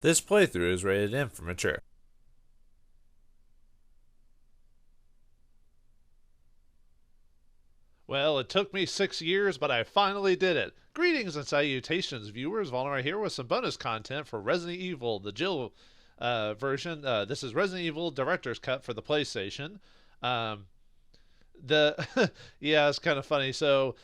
This playthrough is rated M for mature. Well, it took me 6 years, but I finally did it. Greetings and salutations, viewers. Vauldemare here with some bonus content for Resident Evil, the Jill version. This is Resident Evil Director's Cut for the PlayStation. Um, the yeah, it's kind of funny. So,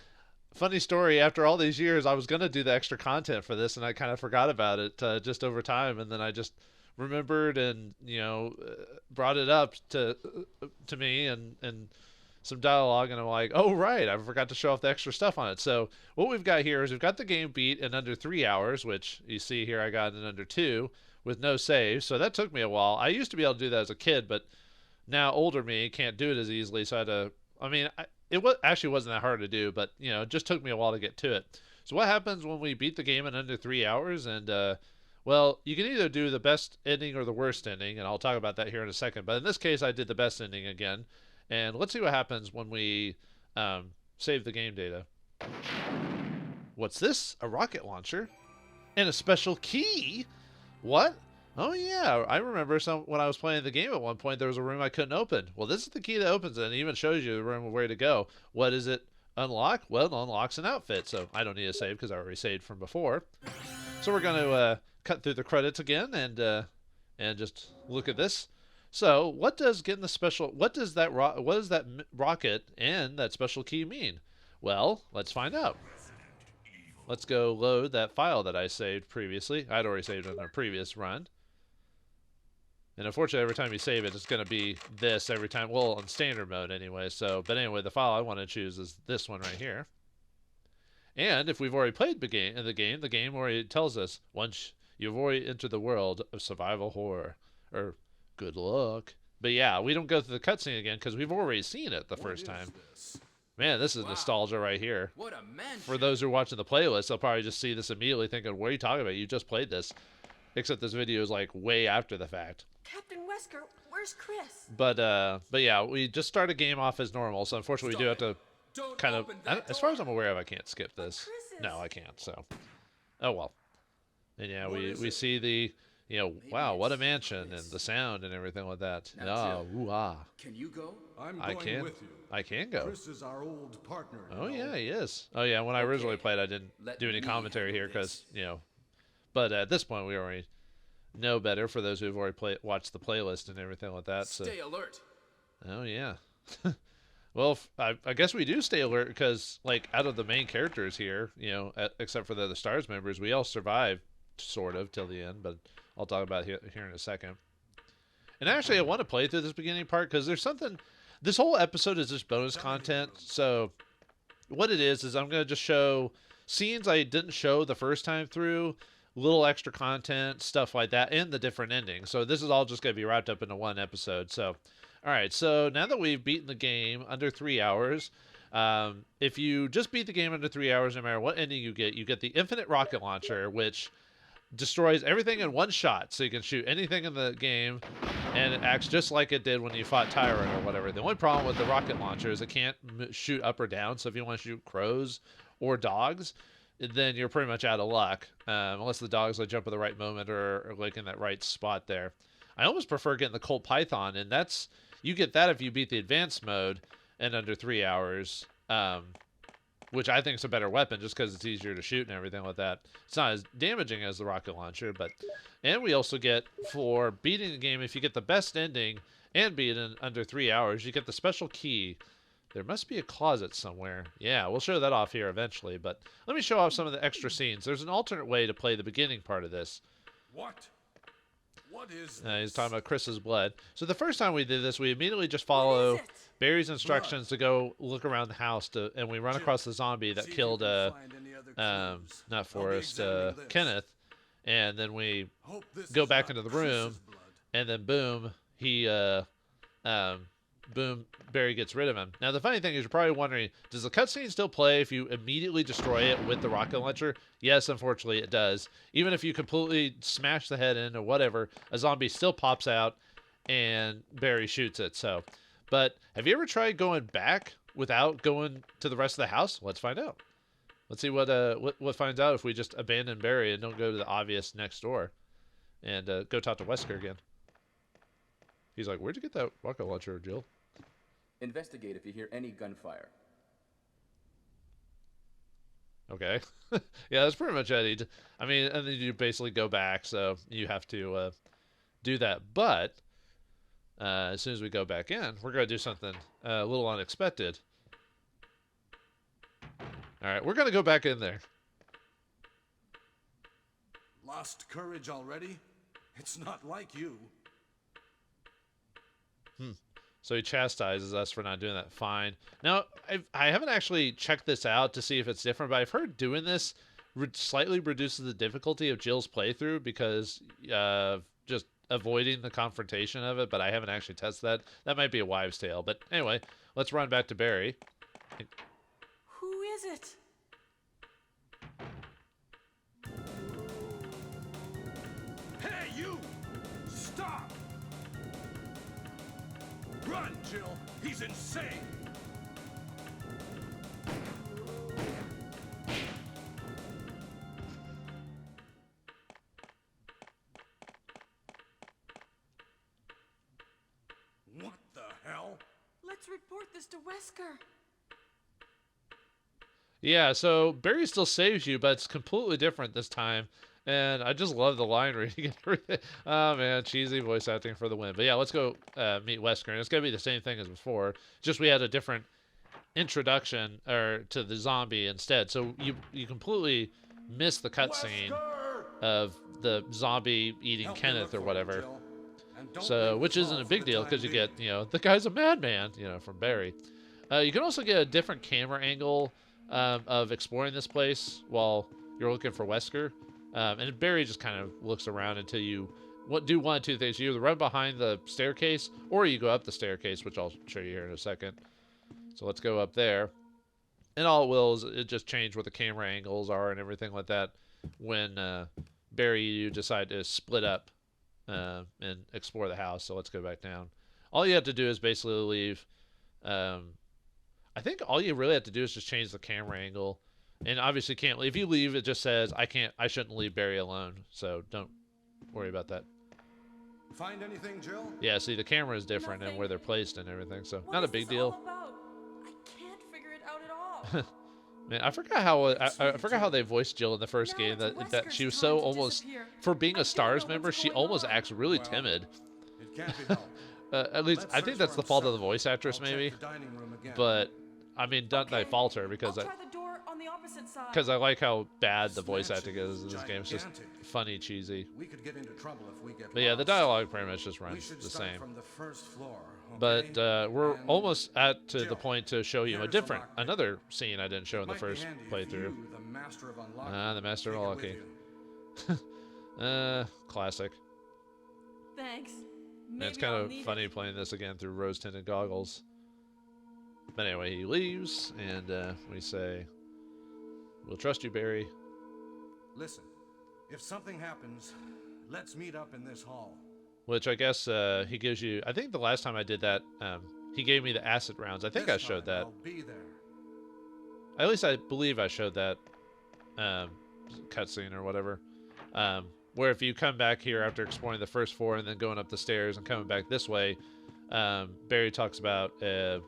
funny story. After all these years, I was gonna do the extra content for this, and I kind of forgot about it just over time, and then I just remembered and brought it up to me and some dialogue, and I'm like, oh right, I forgot to show off the extra stuff on it. So what we've got here is we've got the game beat in under 3 hours, which you see here I got in under two with no save. So that took me a while. I used to be able to do that as a kid, but now older me can't do it as easily. So I had to. It was actually wasn't that hard to do, but it just took me a while to get to it. So what happens when we beat the game in under 3 hours? And well, you can either do the best ending or the worst ending, and I'll talk about that here in a second. But in this case, I did the best ending again. And let's see what happens when we save the game data. What's this? A rocket launcher? And a special key? What? Oh yeah, I remember when I was playing the game at one point there was a room I couldn't open. Well, this is the key that opens it and even shows you the room where to go. What does it unlock? Well, it unlocks an outfit, so I don't need to save because I already saved from before. So we're going to cut through the credits again and just look at this. So, what does getting the special? What does that rocket and that special key mean? Well, let's find out. Let's go load that file that I saved previously. I'd already saved it in a previous run. And unfortunately, every time you save it, it's going to be this every time. Well, in standard mode anyway. So, but anyway, the file I want to choose is this one right here. And if we've already played the game already tells us once you've already entered the world of survival horror, or good luck. But yeah, we don't go through the cutscene again because we've already seen it the first time. Man, this is nostalgia right here. What a mansion. For those who are watching the playlist, they'll probably just see this immediately thinking, what are you talking about? You just played this. Except this video is like way after the fact. Captain Wesker, where's Chris? But yeah, we just start a game off as normal, so unfortunately we do have to kind of, as far as I'm aware of, I can't skip this. No, I can't, so. Oh well. And yeah, we see the, wow, what a mansion, and the sound and everything like that. Oh, ooh-ah. Can you go? I'm going with you. I can go. Chris is our old partner. Oh yeah, he is. Oh yeah, when I originally played, I didn't do any commentary here because, but at this point we already know better for those who've already watched the playlist and everything like that. So. Stay alert. Oh yeah. Well, I guess we do stay alert because, like, out of the main characters here, except for the other S.T.A.R.S members, we all survive sort of till the end, but I'll talk about it here in a second. And actually, I want to play through this beginning part because there's something. This whole episode is just bonus content. So what it is I'm going to just show scenes I didn't show the first time through, little extra content, stuff like that, and the different endings. So this is all just going to be wrapped up into one episode. So, all right. So now that we've beaten the game under 3 hours, if you just beat the game under 3 hours, no matter what ending you get the infinite rocket launcher, which destroys everything in one shot, so you can shoot anything in the game, and it acts just like it did when you fought Tyrant or whatever. The only problem with the rocket launcher is it can't shoot up or down, so if you want to shoot crows or dogs, then you're pretty much out of luck, unless the dogs like jump at the right moment or like in that right spot there. I almost prefer getting the Colt Python, and you get that if you beat the advanced mode in under 3 hours, which I think is a better weapon just because it's easier to shoot and everything like that. It's not as damaging as the rocket launcher, and we also get, for beating the game, if you get the best ending and beat it in under 3 hours, you get the special key. There must be a closet somewhere. Yeah, we'll show that off here eventually, but let me show off some of the extra scenes. There's an alternate way to play the beginning part of this. What? What is this? He's talking about Chris's blood. So the first time we did this, we immediately just follow Barry's instructions to go look around the house, and we run across the zombie that killed not Forrest, Kenneth, and then we go back into the room, and then boom, boom, Barry gets rid of him. Now, the funny thing is, you're probably wondering, does the cutscene still play if you immediately destroy it with the rocket launcher? Yes, unfortunately, it does. Even if you completely smash the head in or whatever, a zombie still pops out, and Barry shoots it. So, but have you ever tried going back without going to the rest of the house? Let's find out. Let's see what finds out if we just abandon Barry and don't go to the obvious next door. and go talk to Wesker again. He's like, "Where'd you get that rocket launcher, Jill?" Investigate if you hear any gunfire. Okay. Yeah, that's pretty much it. I mean, and then you basically go back, so you have to do that. But as soon as we go back in, we're going to do something a little unexpected. All right, we're going to go back in there. Lost courage already? It's not like you. So he chastises us for not doing that. Fine. Now, I haven't actually checked this out to see if it's different, but I've heard doing this slightly reduces the difficulty of Jill's playthrough because just avoiding the confrontation of it, but I haven't actually tested that. That might be a wives' tale. But anyway, let's run back to Barry. Who is it? Hey, you! Stop! Run, Jill! He's insane! What the hell? Let's report this to Wesker. Yeah, so Barry still saves you, but it's completely different this time. And I just love the line reading and everything. Oh, man, cheesy voice acting for the win. But yeah, let's go meet Wesker. And it's going to be the same thing as before. Just we had a different introduction to the zombie instead. So you completely miss the cutscene of the zombie eating Kenneth or whatever. So, which isn't a big deal because you get, the guy's a madman, from Barry. You can also get a different camera angle of exploring this place while you're looking for Wesker. And Barry just kind of looks around until you do one of two things. You either run behind the staircase or you go up the staircase, which I'll show you here in a second. So let's go up there. And all it will is it just change what the camera angles are and everything like that when Barry, you decide to split up and explore the house. So let's go back down. All you have to do is basically leave. I think all you really have to do is just change the camera angle. And obviously can't leave. If you leave, it just says, I shouldn't leave Barry alone. So don't worry about that. Find anything, Jill? Yeah, see, the camera is different and where they're placed and everything. So What not a is big this deal. all about? I can't figure it out at all. Man, I forgot how I forgot how they voiced Jill in the first Now game. it's That she was so Wesker's time to almost, disappear. for being I a don't S.T.A.R.S know member, what's she going almost on. acts really Well, timid. It can't be helped. At least Let's I think search that's for the fault of the himself. voice actress, I'll check maybe. the dining room again. But I mean, don't I Okay, fault her because I'll try the door on the opposite side. because I like how bad the voice Snatch acting is is in this game. It's just gigantic. funny, cheesy. We could get into trouble if we get But yeah, the lost. dialogue pretty much just We runs should the start same. from the first floor. But okay? we're And almost to the Jill, point to show you a here's different, lockpick. another scene I didn't show in the Might be first handy if playthrough. you, the master of unlocking, The master of take it with unlocking. you. Classic. Thanks. And Maybe it's kind I'll of need funny it. playing this again through rose-tinted goggles. But anyway, he leaves, and we say, "We'll trust you, Barry." Listen, if something happens, let's meet up in this hall. Which I guess he gives you. I think the last time I did that, he gave me the acid rounds. I think This I showed time that. I'll be there. At least I believe I showed that cutscene or whatever. Where if you come back here after exploring the first floor and then going up the stairs and coming back this way, Barry talks about an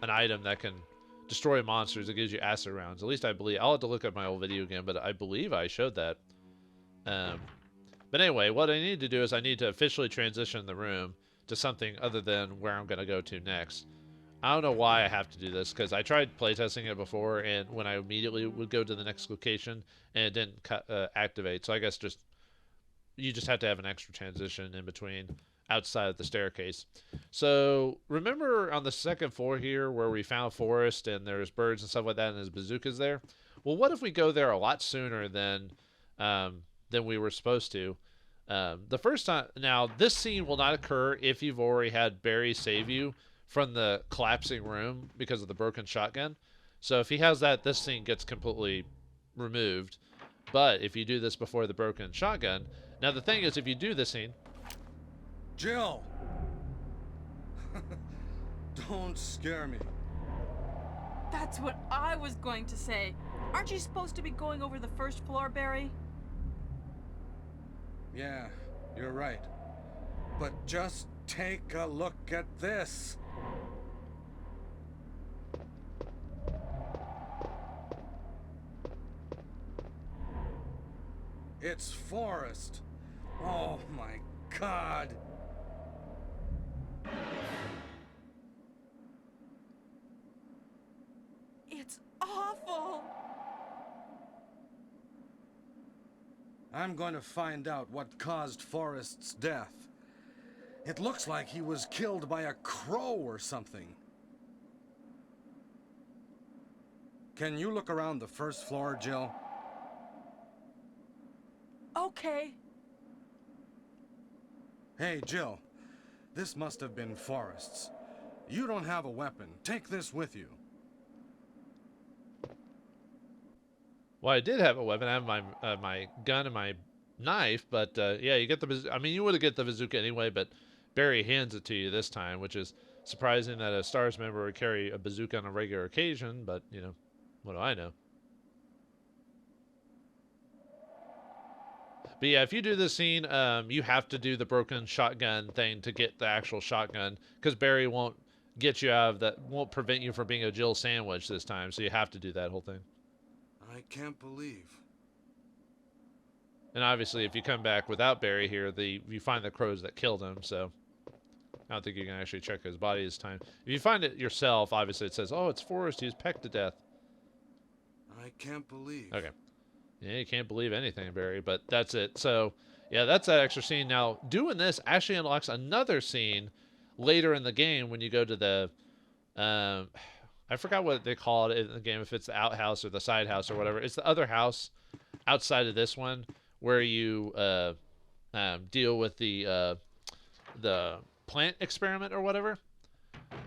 item that can destroy monsters. It gives you acid rounds. At least I believe. I'll have to look at my old video again, but I believe I showed that. But anyway, what I need to do is I need to officially transition the room to something other than where I'm going to go to next. I don't know why I have to do this, because I tried playtesting it before, and when I immediately would go to the next location, and it didn't activate. So I guess you just have to have an extra transition in between outside of the staircase. So remember on the second floor here where we found Forrest and there's birds and stuff like that, and there's bazookas there? Well, what if we go there a lot sooner than we were supposed to? The first time, now this scene will not occur if you've already had Barry save you from the collapsing room because of the broken shotgun. So if he has that, this scene gets completely removed. But if you do this before the broken shotgun, now the thing is, if you do this scene, Jill! Don't scare me. That's what I was going to say. Aren't you supposed to be going over the first floor, Barry? Yeah, you're right. But just take a look at this. It's Forrest. Oh my God. It's awful. I'm going to find out what caused Forrest's death. It looks like he was killed by a crow or something. Can you look around the first floor, Jill? Okay. Hey, Jill. This must have been Forrest's. You don't have a weapon. Take this with you. Well, I did have a weapon. I have my my gun and my knife, but yeah, you get the. I mean, you would have get the bazooka anyway, but Barry hands it to you this time, which is surprising that a S.T.A.R.S member would carry a bazooka on a regular occasion. But you know, what do I know? But yeah, if you do this scene, you have to do the broken shotgun thing to get the actual shotgun, because Barry won't get you out of that. Won't prevent you from being a Jill sandwich this time. So you have to do that whole thing. I can't believe. And obviously, if you come back without Barry here, you find the crows that killed him. So I don't think you can actually check his body this time. If you find it yourself, obviously it says, "Oh, it's Forrest. He was pecked to death." I can't believe. Okay. Yeah, you can't believe anything, Barry. But that's it. So yeah, that's that extra scene. Now doing this actually unlocks another scene later in the game when you go to the I forgot what they call it in the game, if it's the outhouse or the side house or whatever. It's the other house outside of this one where you deal with the plant experiment or whatever.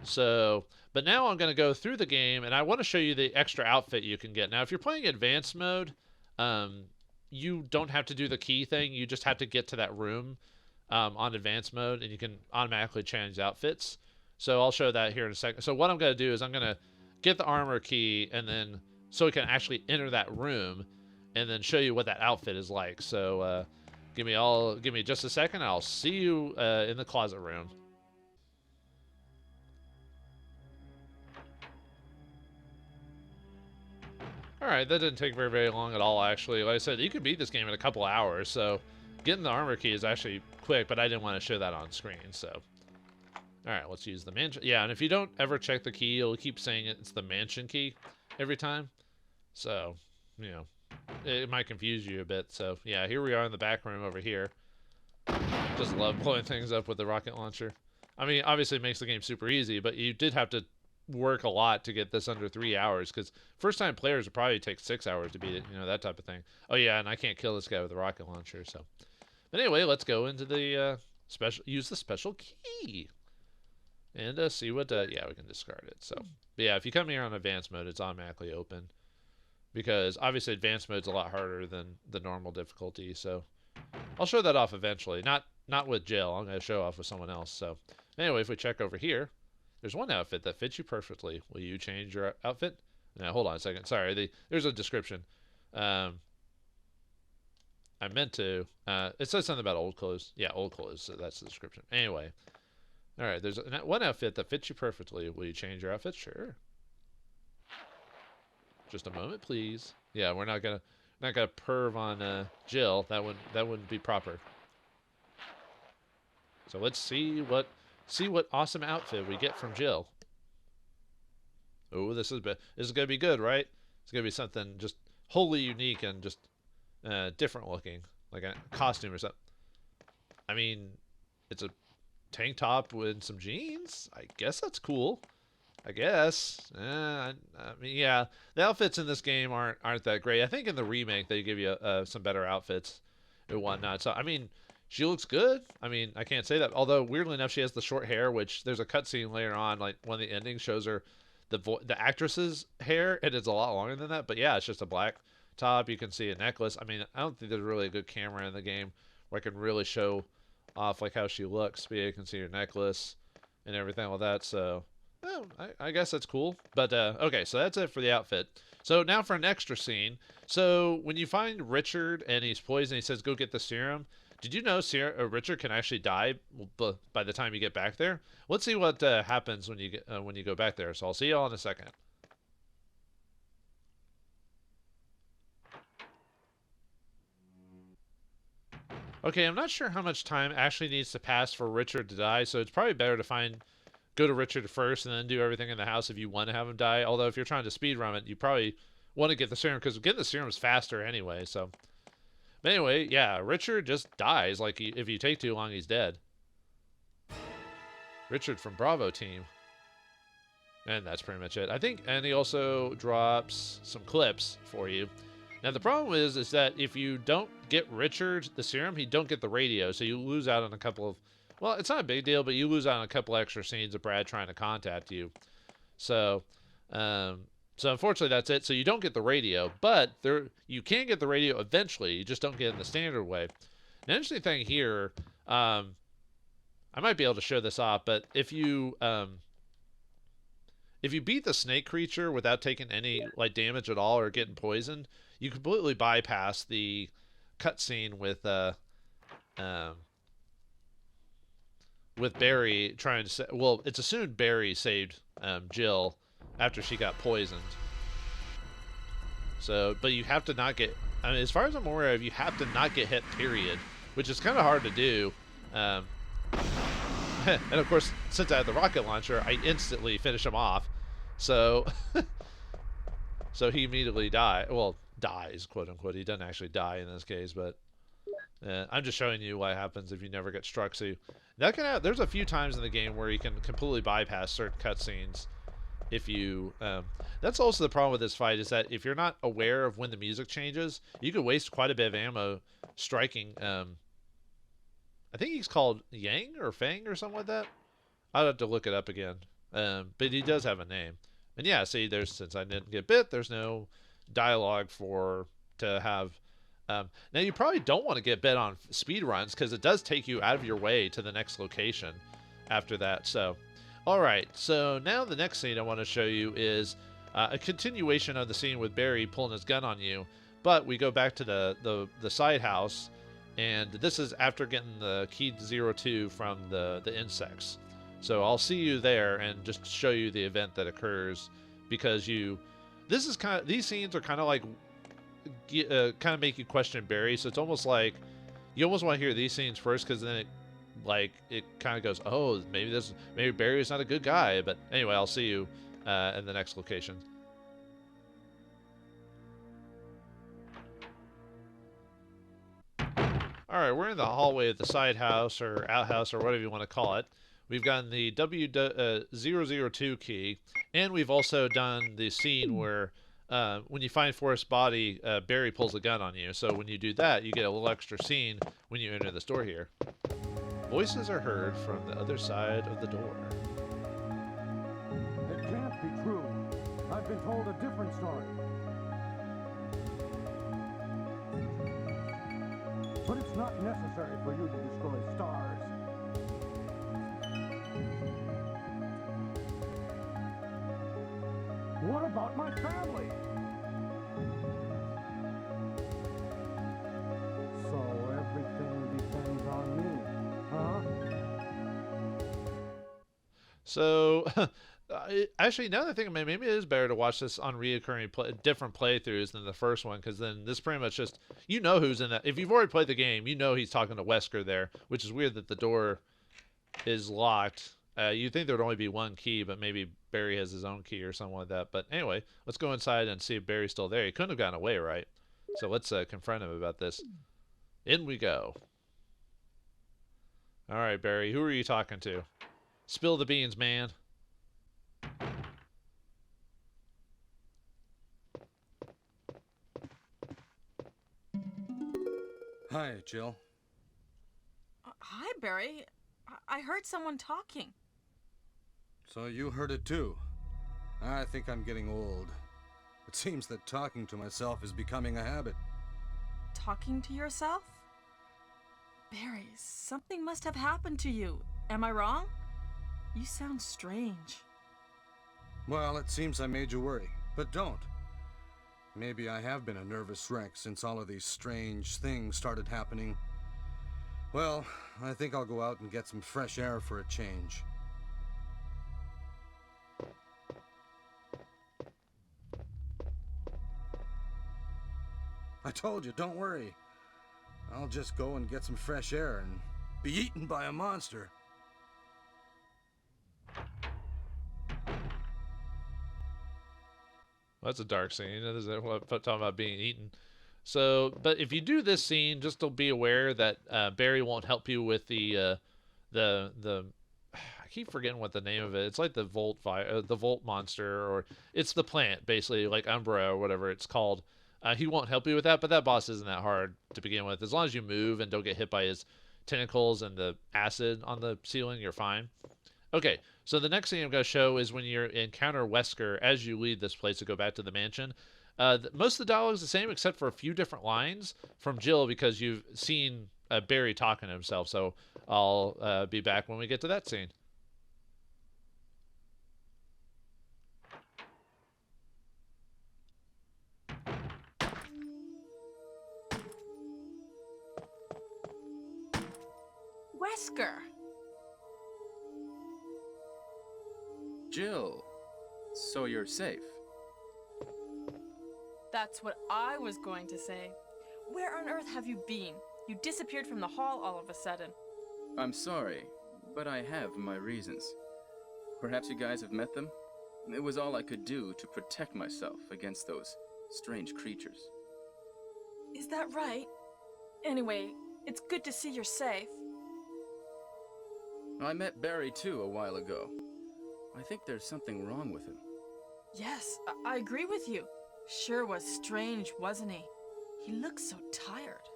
So, but now I'm going to go through the game, and I want to show you the extra outfit you can get. Now, if you're playing advanced mode, you don't have to do the key thing. You just have to get to that room on advanced mode, and you can automatically change outfits. So I'll show that here in a second. So what I'm going to do is I'm going to get the armor key, and then so we can actually enter that room and then show you what that outfit is like. So give me just a second. I'll see you in the closet room. All right, that didn't take very long at all, actually. Like I said, you could beat this game in a couple hours, so getting the armor key is actually quick, but I didn't want to show that on screen, so. All right, let's use the mansion. Yeah, and if you don't ever check the key, it'll keep saying it's the mansion key every time. So, you know, it might confuse you a bit. So, yeah, here we are in the back room over here. Just love blowing things up with the rocket launcher. I mean, obviously it makes the game super easy, but you did have to work a lot to get this under 3 hours, because first-time players would probably take 6 hours to beat it, you know, that type of thing. Oh, yeah, and I can't kill this guy with a rocket launcher, so. But anyway, let's go into the use the special key. And see what, yeah, we can discard it. So, but yeah, if you come here on advanced mode, it's automatically open. Because obviously advanced mode's a lot harder than the normal difficulty. So, I'll show that off eventually. Not with Jill. I'm going to show off with someone else. So, anyway, if we check over here, there's one outfit that fits you perfectly. Will you change your outfit? Now, hold on a second. Sorry, there's a description. I meant to. It says something about old clothes. Yeah, old clothes. So that's the description. Anyway. All right, there's one outfit that fits you perfectly. Will you change your outfit? Sure. Just a moment, please. Yeah, we're not gonna perv on Jill. That wouldn't be proper. So let's see what awesome outfit we get from Jill. Oh, this is gonna be good, right? It's gonna be something just wholly unique and just different looking, like a costume or something. I mean, it's a tank top with some jeans. I guess that's cool. I guess. I mean, yeah, the outfits in this game aren't that great. I think in the remake they give you some better outfits and whatnot. So I mean, she looks good. I mean, I can't say that. Although weirdly enough, she has the short hair, which there's a cutscene later on, like one of the endings shows her the actress's hair, and it's a lot longer than that. But yeah, it's just a black top. You can see a necklace. I mean, I don't think there's really a good camera in the game where I can really show off like how she looks. But yeah, you can see her necklace and everything like that. So well, I guess that's cool. But okay, so that's it for the outfit. So now for an extra scene. So when you find Richard and he's poisoned, he says, "Go get the serum." Did you know Richard can actually die by the time you get back there? Let's see what happens when you go back there. So I'll see y'all in a second. Okay, I'm not sure how much time actually needs to pass for Richard to die, so it's probably better to go to Richard first and then do everything in the house if you want to have him die. Although if you're trying to speedrun it, you probably want to get the serum, because getting the serum is faster anyway. So, but anyway, yeah, Richard just dies. Like, if you take too long, he's dead. Richard from Bravo team. And that's pretty much it, I think. And he also drops some clips for you. Now, the problem is that if you don't get Richard the serum, he don't get the radio, so you lose out on a couple of... Well, it's not a big deal, but you lose out on a couple extra scenes of Brad trying to contact you. So, unfortunately, that's it. So you don't get the radio, but you can get the radio eventually. You just don't get it in the standard way. An interesting thing here, I might be able to show this off, but if you beat the snake creature without taking any damage at all or getting poisoned, you completely bypass the cutscene with Barry trying to well, it's assumed Barry saved Jill after she got poisoned. So, but you have to not get, I mean, as far as I'm aware of, you have to not get hit, period, which is kind of hard to do. And of course, since I have the rocket launcher, I instantly finish him off. So, so he immediately dies, quote unquote. He doesn't actually die in this case, but I'm just showing you what happens if you never get struck. So there's a few times in the game where you can completely bypass certain cutscenes. If you, that's also the problem with this fight, is that if you're not aware of when the music changes, you could waste quite a bit of ammo striking. I think he's called Yang or Fang or something like that. I'll have to look it up again. But he does have a name. And yeah, see, since I didn't get bit, there's no dialogue to have. Now, you probably don't want to get bit on speed runs, because it does take you out of your way to the next location after that. So, all right. So now the next scene I want to show you is a continuation of the scene with Barry pulling his gun on you, but we go back to the side house, and this is after getting the key to 02 from the insects. So I'll see you there and just show you the event that occurs, because these scenes are kind of like kind of make you question Barry. So it's almost like you almost want to hear these scenes first, because then it kind of goes, oh, maybe Barry's not a good guy. But anyway, I'll see you in the next location. All right, we're in the hallway of the side house or outhouse or whatever you want to call it. We've gotten the W002 key, and we've also done the scene where when you find Forrest's body, Barry pulls a gun on you. So when you do that, you get a little extra scene when you enter the store here. Voices are heard from the other side of the door. It can't be true. I've been told a different story. But it's not necessary for you to destroy S.T.A.R.S. What about my family? So everything depends on me, huh? So, actually, now that I think of it, maybe it is better to watch this on different playthroughs than the first one, because then this pretty much just, you know who's in that. If you've already played the game, you know he's talking to Wesker there, which is weird that the door is locked. You'd think there would only be one key, but maybe Barry has his own key or something like that. But anyway, let's go inside and see if Barry's still there. He couldn't have gotten away, right? So let's confront him about this. In we go. All right, Barry, who are you talking to? Spill the beans, man. Hi, Jill. Hi, Barry. I heard someone talking. So you heard it too. I think I'm getting old. It seems that talking to myself is becoming a habit. Talking to yourself? Barry, something must have happened to you. Am I wrong? You sound strange. Well, it seems I made you worry, but don't. Maybe I have been a nervous wreck since all of these strange things started happening. Well, I think I'll go out and get some fresh air for a change. I told you, don't worry. I'll just go and get some fresh air and be eaten by a monster. Well, that's a dark scene. That is what talking about being eaten. So, but if you do this scene, just to be aware that Barry won't help you with the I keep forgetting what the name of it. It's like the Volt monster, or it's the plant basically, like Umbra or whatever it's called. He won't help you with that, but that boss isn't that hard to begin with. As long as you move and don't get hit by his tentacles and the acid on the ceiling, you're fine. Okay, so the next thing I'm going to show is when you encounter Wesker as you leave this place to go back to the mansion. Most of the dialogue is the same except for a few different lines from Jill because you've seen Barry talking to himself. So I'll be back when we get to that scene. Wesker! Jill, so you're safe. That's what I was going to say. Where on earth have you been? You disappeared from the hall all of a sudden. I'm sorry, but I have my reasons. Perhaps you guys have met them? It was all I could do to protect myself against those strange creatures. Is that right? Anyway, it's good to see you're safe. I met Barry too a while ago. I think there's something wrong with him. Yes, I agree with you. Sure was strange, wasn't he? He looked so tired.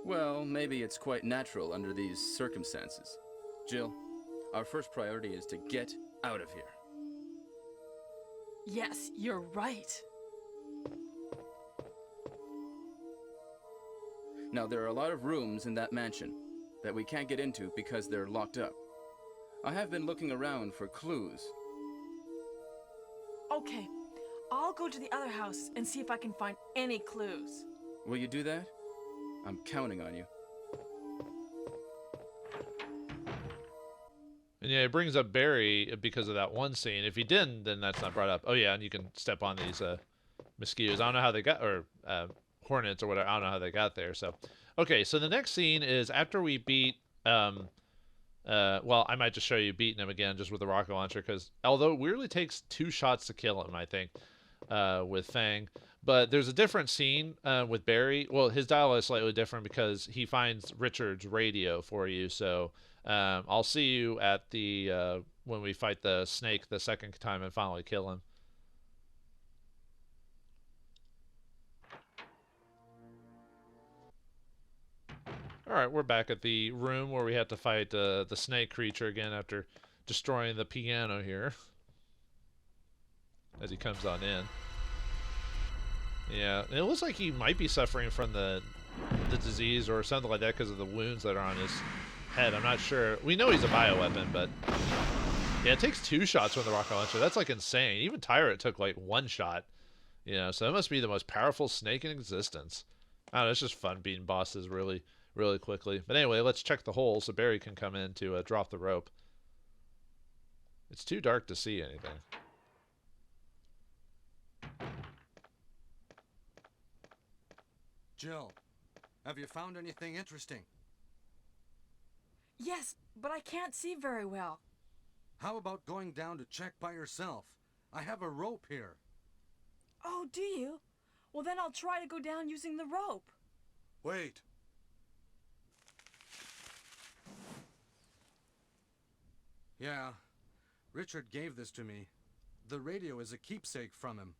Well, maybe it's quite natural under these circumstances. Jill, our first priority is to get out of here. Yes, you're right. Now, there are a lot of rooms in that mansion that we can't get into because they're locked up. I have been looking around for clues. Okay, I'll go to the other house and see if I can find any clues. Will you do that? I'm counting on you. And yeah, it brings up Barry because of that one scene. If he didn't, then that's not brought up. Oh yeah, and you can step on these mosquitoes. I don't know how they got, or hornets or whatever. I don't know how they got there. So, okay, so the next scene is after we beat. Well, I might just show you beating him again just with the rocket launcher, because although it weirdly takes 2 shots to kill him, I think, with Fang. But there's a different scene with Barry. Well, his dialogue is slightly different because he finds Richard's radio for you. So I'll see you at the when we fight the snake the second time and finally kill him. Alright, we're back at the room where we had to fight the snake creature again after destroying the piano here. As he comes on in. Yeah, it looks like he might be suffering from the disease or something like that because of the wounds that are on his head. I'm not sure. We know he's a bioweapon, but... Yeah, it takes 2 shots with the rocket launcher. That's like insane. Even Tyrant took like 1 shot. You know, so that must be the most powerful snake in existence. I don't know, it's just fun beating bosses really quickly. But anyway, let's check the hole so Barry can come in to drop the rope. It's too dark to see anything. Jill, have you found anything interesting? Yes, but I can't see very well. How about going down to check by yourself? I have a rope here. Oh, do you? Well, then I'll try to go down using the rope. Wait. Yeah, Richard gave this to me. The radio is a keepsake from him.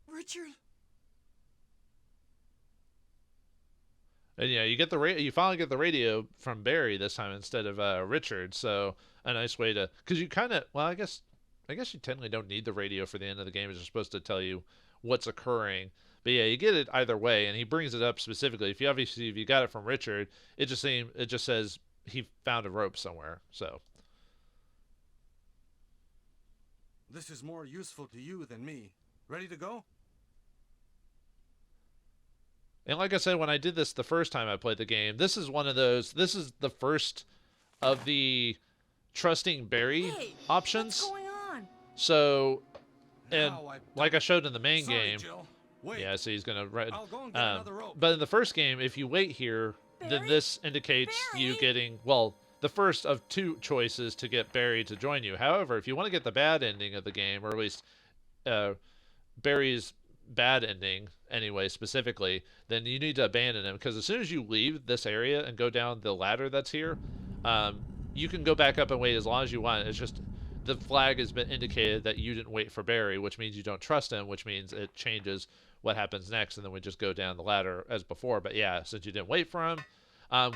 Richard? And yeah, you finally get the radio from Barry this time instead of Richard. So a nice way to, because you kind of, well, I guess you technically don't need the radio for the end of the game. It's just supposed to tell you what's occurring. But yeah, you get it either way, and he brings it up specifically. If you got it from Richard, it just says he found a rope somewhere. So this is more useful to you than me. Ready to go? And like I said, when I did this the first time I played the game, this is one of those. This is the first of the trusting Barry Hey, options. what's going on? So, and Now like I showed in the main Sorry, game, Jill. Wait. yeah, so he's gonna read. I'll go and get another rope. But in the first game, if you wait here, then Barry? this indicates you Barry? getting, well, the first of two choices to get Barry to join you. However, if you want to get the bad ending of the game, or at least Barry's bad ending anyway, specifically, then you need to abandon him, because as soon as you leave this area and go down the ladder that's here, you can go back up and wait as long as you want. It's just the flag has been indicated that you didn't wait for Barry, which means you don't trust him, which means it changes what happens next, and then we just go down the ladder as before. But yeah, since you didn't wait for him,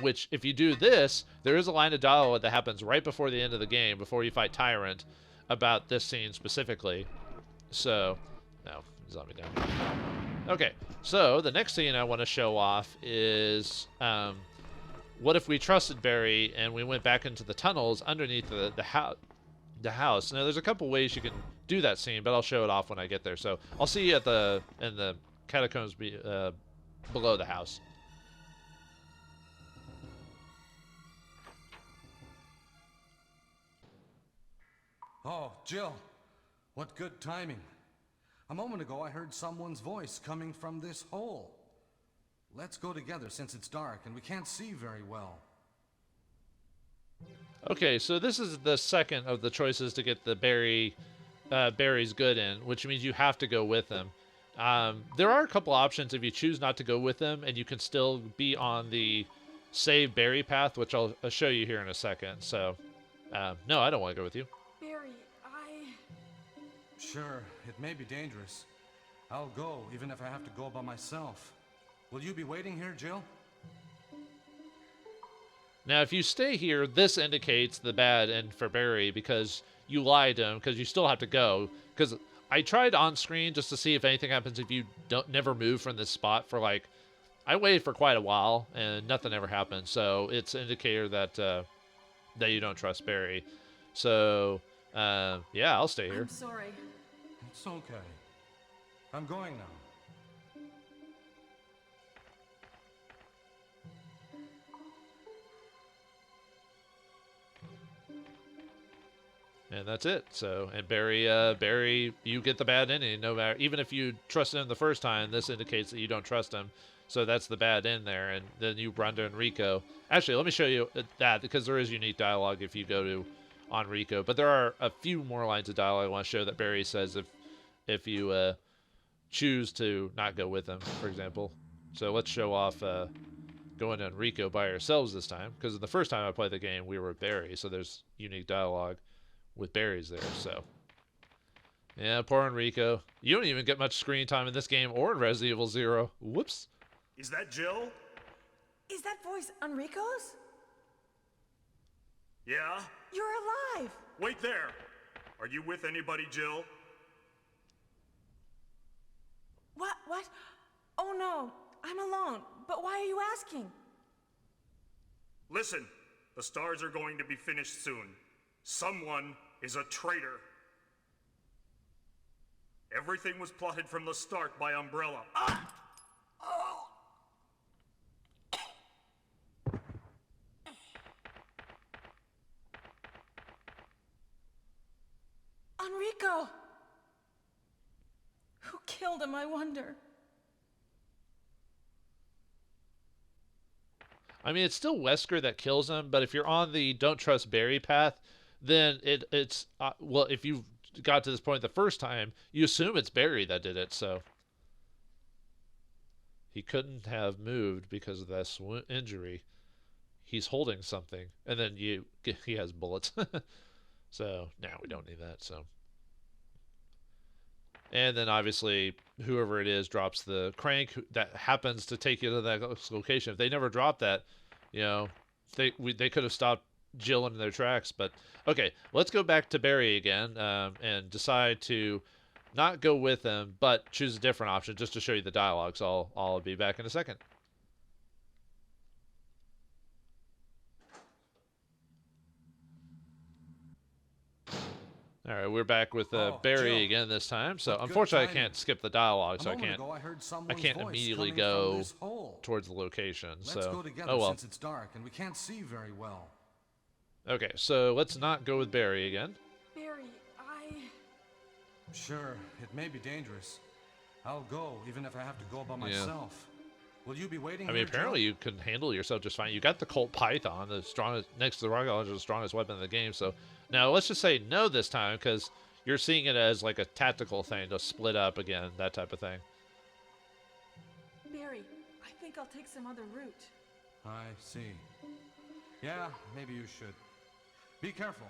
which if you do this, there is a line of dialogue that happens right before the end of the game, before you fight Tyrant, about this scene specifically. So, no, zombie down. Okay, so the next scene I want to show off is what if we trusted Barry and we went back into the tunnels underneath the house. Now, there's a couple ways you can do that scene, but I'll show it off when I get there. So I'll see you in the catacombs below the house. Oh, Jill. What good timing. A moment ago, I heard someone's voice coming from this hole. Let's go together since it's dark and we can't see very well. Okay, so this is the second of the choices to get the Barry's good in, which means you have to go with him. There are a couple options if you choose not to go with him, and you can still be on the save Barry path, which I'll show you here in a second. So, no, I don't want to go with you. Barry, Sure, it may be dangerous. I'll go, even if I have to go by myself. Will you be waiting here, Jill? Now, if you stay here, this indicates the bad end for Barry, because you lied to him, because you still have to go. Because I tried on screen just to see if anything happens if you never move from this spot for like, I waited for quite a while and nothing ever happened. So it's an indicator that that you don't trust Barry. So yeah, I'll stay here. I'm sorry. It's okay. I'm going now. And that's it. So, and Barry, you get the bad ending. No matter, even if you trusted him the first time, this indicates that you don't trust him. So that's the bad end there. And then you run to Enrico. Actually, let me show you that, because there is unique dialogue if you go to Enrico. But there are a few more lines of dialogue I want to show that Barry says if you choose to not go with him, for example. So let's show off going to Enrico by ourselves this time, because the first time I played the game, we were with Barry. So there's unique dialogue with Barry's there. So yeah, poor Enrico. You don't even get much screen time in this game or in Resident Evil 0. Whoops. Is that Jill? Is that voice Enrico's? Yeah? You're alive! Wait there! Are you with anybody, Jill? What? Oh no, I'm alone. But why are you asking? Listen, the stars are going to be finished soon. Someone is a traitor. Everything was plotted from the start by Umbrella. Ah! Enrico! Who killed him, I wonder? I mean, it's still Wesker that kills him, but if you're on the don't trust Barry path, then it's well, if you got to this point the first time, you assume it's Barry that did it, so he couldn't have moved because of this injury. He's holding something, and then he has bullets. So now we don't need that. So, and then obviously whoever it is drops the crank that happens to take you to that location. If they never dropped that, you know, they could have stopped Jill in their tracks. But okay, let's go back to Barry again and decide to not go with him, but choose a different option just to show you the dialogue. So I'll be back in a second. All right, we're back with Oh, Barry Jill. again this time. So What good unfortunately, I timing. can't skip the dialogue, A so I moment can't. ago, I heard I someone's can't voice immediately coming from go this hole. towards the location. Let's So go together oh well. since it's dark and we can't see very well. Okay, so let's not go with Barry again. Barry, I... Sure, it may be dangerous. I'll go, even if I have to go by myself. Will you be waiting I mean, here, apparently Jill? you can handle yourself just fine. You got the Colt Python, the strongest next to the rocket launcher, the strongest weapon in the game. So now let's just say no this time, because you're seeing it as like a tactical thing to split up again, that type of thing. Barry, I think I'll take some other route. I see. Yeah, maybe you should. Be careful.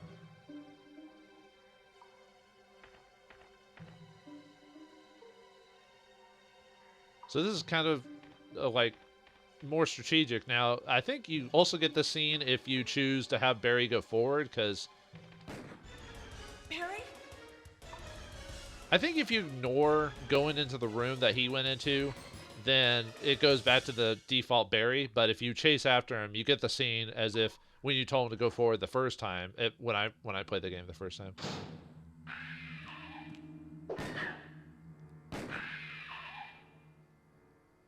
So this is kind of like more strategic. Now, I think you also get the scene if you choose to have Barry go forward, because Barry? I think if you ignore going into the room that he went into, then it goes back to the default Barry. But if you chase after him, you get the scene as if when you told him to go forward the first time, when I played the game the first time.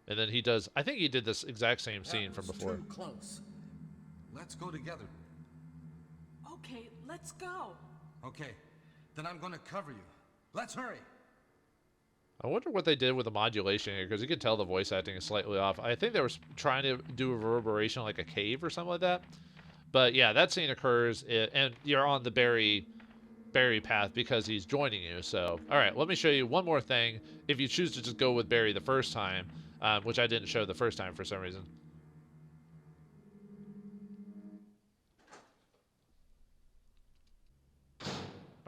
And then he does, I think he did this exact same scene from before. Too close. Let's go together. Okay, let's go. Okay, then I'm gonna cover you. Let's hurry. I wonder what they did with the modulation here, because you can tell the voice acting is slightly off. I think they were trying to do a reverberation like a cave or something like that. But yeah, that scene occurs, and you're on the Barry path because he's joining you. So, all right, let me show you one more thing. If you choose to just go with Barry the first time, which I didn't show the first time for some reason.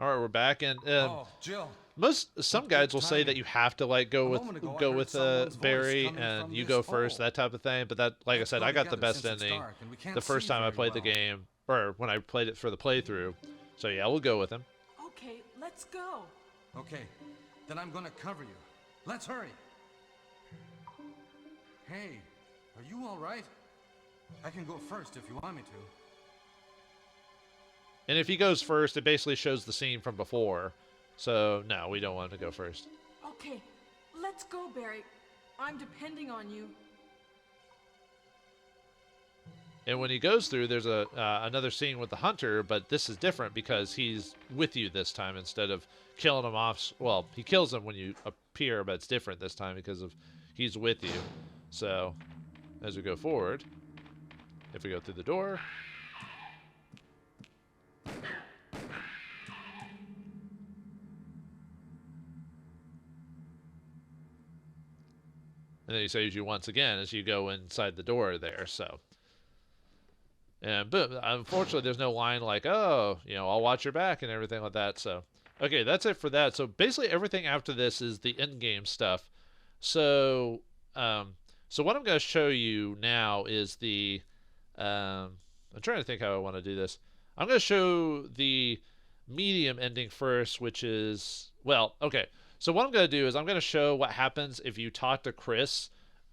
All right, we're back, and Oh, Jill. some guides will say that you have to like go with someone's voice Barry coming and from you this go first, hole. that type of thing. But that, like I Let's said, go I got the together best since it's ending dark and we can't the first see time I very played the well. game, or when I played it for the playthrough. So yeah, we'll go with him. Okay, let's go. Okay, then I'm gonna cover you. Let's hurry. Hey, are you all right? I can go first if you want me to. And if he goes first, it basically shows the scene from before. So no, we don't want him to go first. Okay, let's go, Barry. I'm depending on you. And when he goes through, there's a another scene with the hunter, but this is different because he's with you this time instead of killing him off. Well, he kills him when you appear, but it's different this time because of he's with you. So as we go forward, if we go through the door, and then he saves you once again as you go inside the door there. So, and but unfortunately, there's no line like, "Oh, you know, I'll watch your back" and everything like that. So, okay, that's it for that. So basically, everything after this is the in-game stuff. So, so what I'm going to show you now is the. I'm trying to think how I want to do this. I'm going to show the medium ending first, which is, well, okay. So what I'm going to do is I'm going to show what happens if you talk to Chris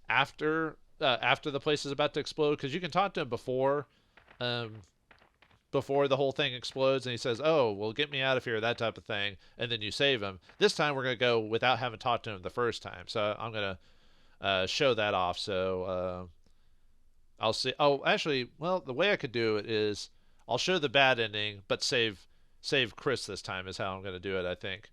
after the place is about to explode, because you can talk to him before the whole thing explodes, and he says, "Oh, well, get me out of here," that type of thing, and then you save him. This time we're going to go without having talked to him the first time. So I'm going to show that off. So I'll see. Oh, actually, well, the way I could do it is I'll show the bad ending, but save Chris this time is how I'm going to do it, I think.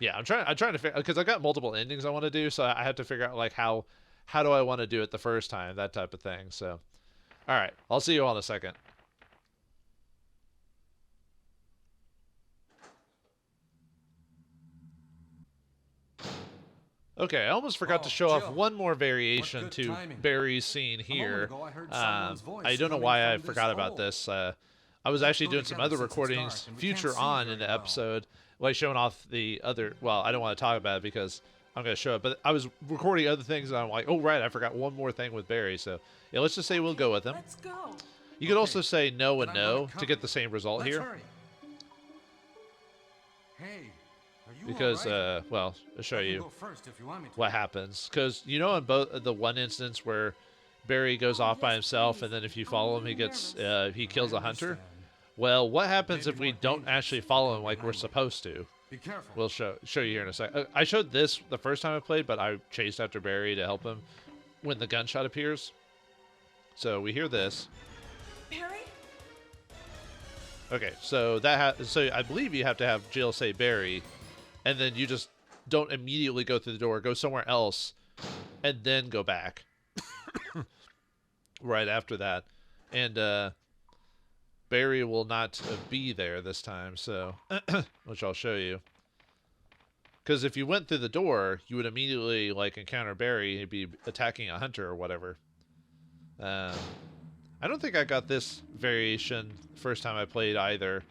Yeah, I'm trying to figure, because I got multiple endings I want to do, so I have to figure out like how do I want to do it the first time, that type of thing. So, all right, I'll see you all in a second. Okay, I almost forgot to show off Jill. one more variation What good to timing. Barry's scene here. ago, I heard someone's voice I don't know coming why I from this forgot about hole. this. I was actually go doing some together other since it's recordings dark and we future can't see on very in the well. episode, like showing off the other. Well, I don't want to talk about it because I'm going to show it, but I was recording other things, and I'm like, oh right, I forgot one more thing with Barry. So yeah, let's just say we'll go with him. Let's go. You could Okay, also say no and then I'm gonna no to cover get you. the same result Let's here, hurry. Hey, are you because all right? well, I'll show I can you go first if you want me to. what happens. Because you know, in both the one instance where Barry goes off by yes, himself, please. and then if you I'm follow him, he really gets nervous. he kills I a hunter. understand. Well, what happens Maybe if we more don't dangerous actually follow him like we're behind me. supposed to? Be careful. We'll show you here in a sec. I showed this the first time I played, but I chased after Barry to help him when the gunshot appears. So we hear this. Barry? Okay, so so I believe you have to have Jill say Barry, and then you just don't immediately go through the door, go somewhere else, and then go back right after that. And Barry will not be there this time, so which I'll show you. Because if you went through the door, you would immediately like encounter Barry. He'd be attacking a hunter or whatever. I don't think I got this variation first time I played either,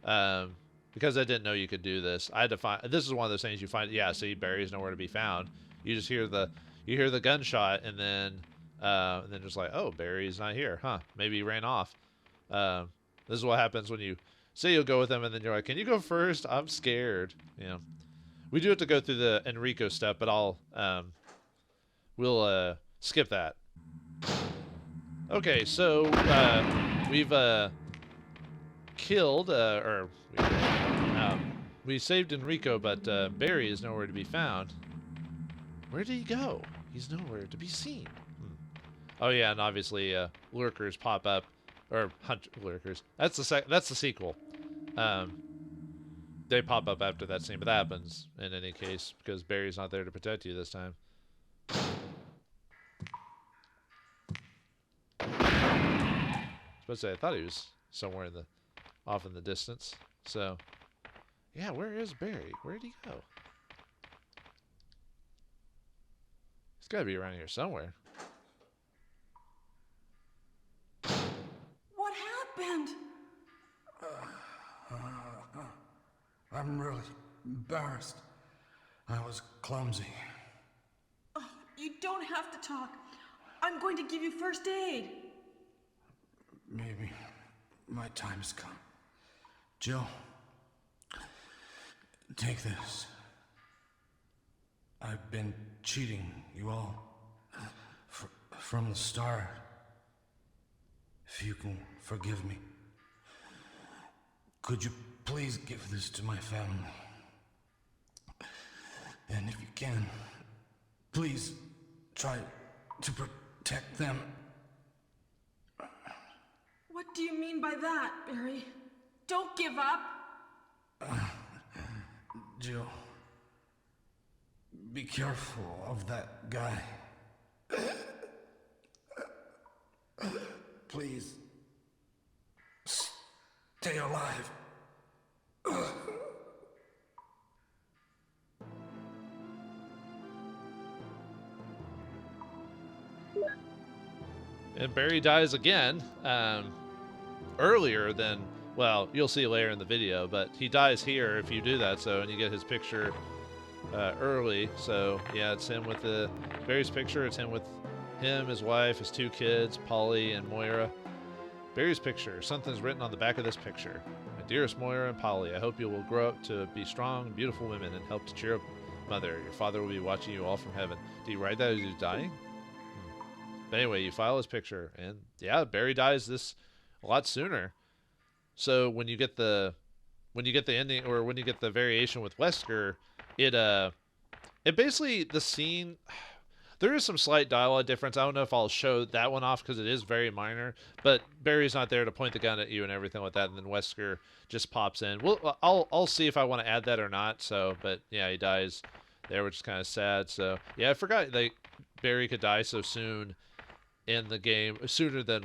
because I didn't know you could do this. I had to find. This is one of those things you find. Yeah, see, Barry's nowhere to be found. You just hear the gunshot, and then just like, oh, Barry's not here, huh? Maybe he ran off. This is what happens when you say you'll go with him, and then you're like, can you go first? I'm scared. You know, we do have to go through the Enrico step, but we'll skip that. Okay, so we've killed, we saved Enrico, but Barry is nowhere to be found. Where did he go? He's nowhere to be seen. Oh yeah, and obviously lurkers pop up, or hunt lurkers. That's the sequel. They pop up after that scene, but that happens in any case because Barry's not there to protect you this time. I was supposed to say, I thought he was somewhere off in the distance. So, yeah, where is Barry? Where'd he go? He's got to be around here somewhere. What happened? I'm really embarrassed. I was clumsy. Oh, you don't have to talk. I'm going to give you first aid. Maybe my time has come. Jill, take this. I've been cheating you all from the start. If you can forgive me, could you please give this to my family? And if you can, please try to protect them. What do you mean by that, Barry? Don't give up. Jill, be careful of that guy. Please, stay alive. And Barry dies again, earlier than, well, you'll see later in the video, but he dies here if you do that, so, and you get his picture early. So, yeah, it's him with Barry's picture. It's him with his wife, his two kids, Polly and Moira. Barry's picture. Something's written on the back of this picture. My dearest Moira and Polly, I hope you will grow up to be strong, beautiful women and help to cheer up Mother. Your father will be watching you all from heaven. Did he write that as he was dying? But anyway, you file his picture, and yeah, Barry dies this a lot sooner. So when you get the ending, or when you get the variation with Wesker, it basically, the scene, there is some slight dialogue difference. I don't know if I'll show that one off because it is very minor, but Barry's not there to point the gun at you and everything like that, and then Wesker just pops in. Well, I'll see if I want to add that or not. So, but yeah, he dies there, which is kind of sad. So yeah, I forgot Barry could die so soon in the game, sooner than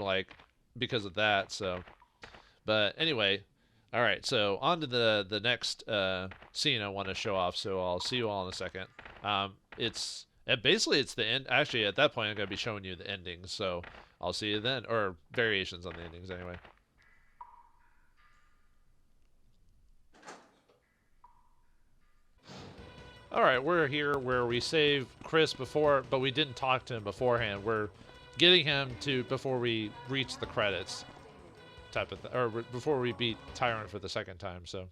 because of that. So, but anyway, all right, so on to the next scene I want to show off. So I'll see you all in a second. It's the end. Actually, at that point I'm going to be showing you the endings, so I'll see you then, or variations on the endings anyway. All right, we're here where we save Chris before, but we didn't talk to him beforehand. We're getting him to before we reach the credits, type of or before we beat Tyrant for the second time. So.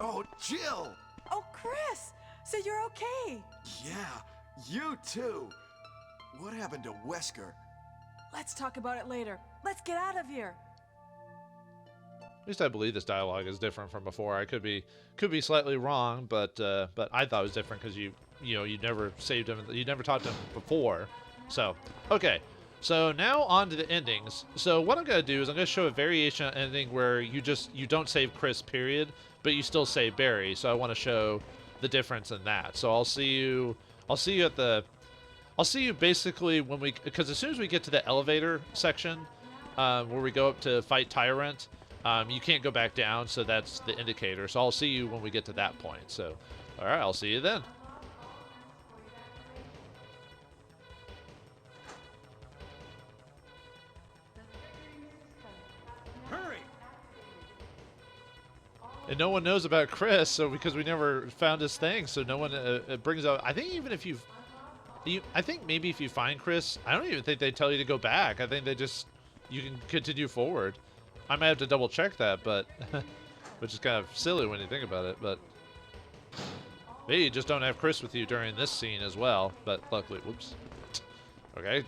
Oh, Jill! Oh, Chris! So you're okay? Yeah, you too. What happened to Wesker? Let's talk about it later. Let's get out of here. At least I believe this dialogue is different from before. I could be slightly wrong, but I thought it was different because you never saved him, you never talked to him before. So okay, so now on to the endings. So what I'm gonna do is I'm gonna show a variation on ending where you don't save Chris, period, but you still save Barry. So I want to show the difference in that. So I'll see you basically when because as soon as we get to the elevator section, where we go up to fight Tyrant. You can't go back down, so that's the indicator. So I'll see you when we get to that point. So, all right, I'll see you then. Hurry! And no one knows about Chris, so because we never found his thing, so no one brings up. I think even if I think maybe if you find Chris, I don't even think they tell you to go back. I think you can continue forward. I might have to double check that, but which is kind of silly when you think about it. But maybe you just don't have Chris with you during this scene as well. But luckily, whoops. Okay,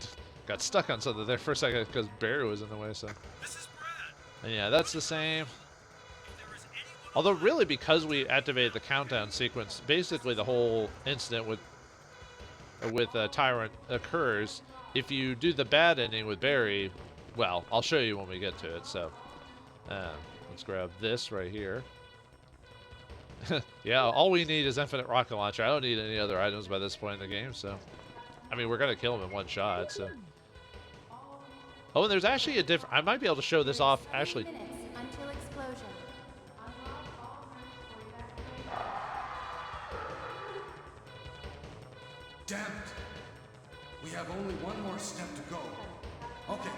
got stuck on something there for a second because Barry was in the way. So. This is Brad. And yeah, that's the same. Although really, because we activated the countdown sequence, basically the whole incident with Tyrant occurs. If you do the bad ending with Barry, well, I'll show you when we get to it. So. Let's grab this right here. Yeah, all we need is infinite rocket launcher. I don't need any other items by this point in the game, so... I mean, we're going to kill him in one shot, so... Oh, and there's actually a different... I might be able to show this off, actually... Until explosion. Damn it! We have only one more step to go. Okay,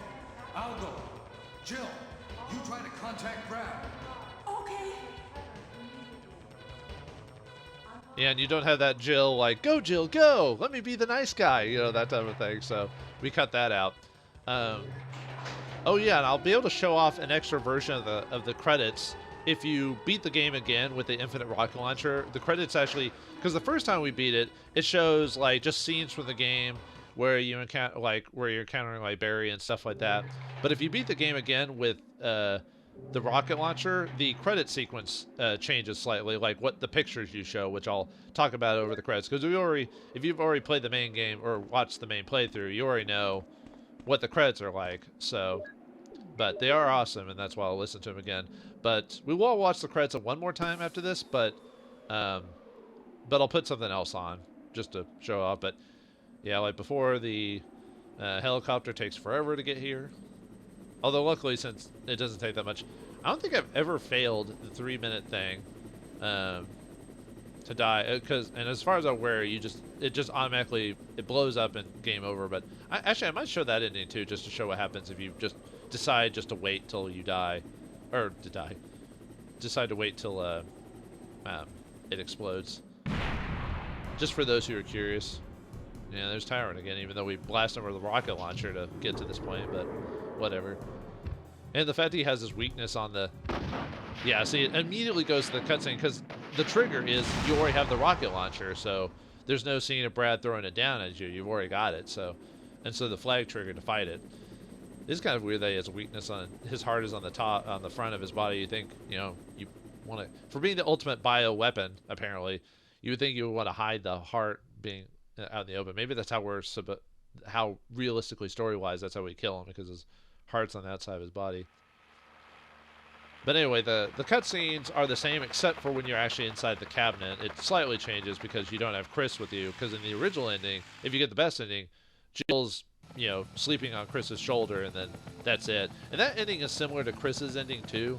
I'll go. Jill, you try to contact Brad. Okay. Yeah, and you don't have that Jill, like, go, Jill, go! Let me be the nice guy, you know, that type of thing, so we cut that out. Oh, yeah, and I'll be able to show off an extra version of the credits if you beat the game again with the infinite rocket launcher. The credits actually, because the first time we beat it, it shows, like, just scenes from the game where you encounter, where you're encountering, like, Barry and stuff like that. But if you beat the game again with the rocket launcher, the credit sequence changes slightly, like what the pictures you show, which I'll talk about over the credits. Because if you've already played the main game or watched the main playthrough, you already know what the credits are like. So, but they are awesome, and that's why I'll listen to them again. But we will watch the credits one more time after this, but I'll put something else on just to show off. But yeah, like before, the helicopter takes forever to get here. Although luckily, since it doesn't take that much, I don't think I've ever failed the 3-minute thing to die. And as far as I'm aware, it just automatically blows up and game over. But I might show that ending too, just to show what happens if you just decide just to wait till you die, or to die. Decide to wait till it explodes. Just for those who are curious. Yeah, there's Tyrant again, even though we blast him with a rocket launcher to get to this point, but whatever. And the fact that he has this weakness on the... Yeah, see, it immediately goes to the cutscene, because the trigger is you already have the rocket launcher, so there's no scene of Brad throwing it down at you. You've already got it, so... And so the flag trigger to fight it. It's kind of weird that he has a weakness on... His heart is on the front of his body. You think, you know, you want to... For being the ultimate bio weapon, apparently, you would think you would want to hide the heart being... out in the open. Maybe that's how realistically story-wise that's how we kill him, because his heart's on the outside of his body. But anyway, the cutscenes are the same except for when you're actually inside the cabinet. It slightly changes because you don't have Chris with you, because in the original ending, if you get the best ending, Jill's, you know, sleeping on Chris's shoulder, and then that's it. And that ending is similar to Chris's ending too.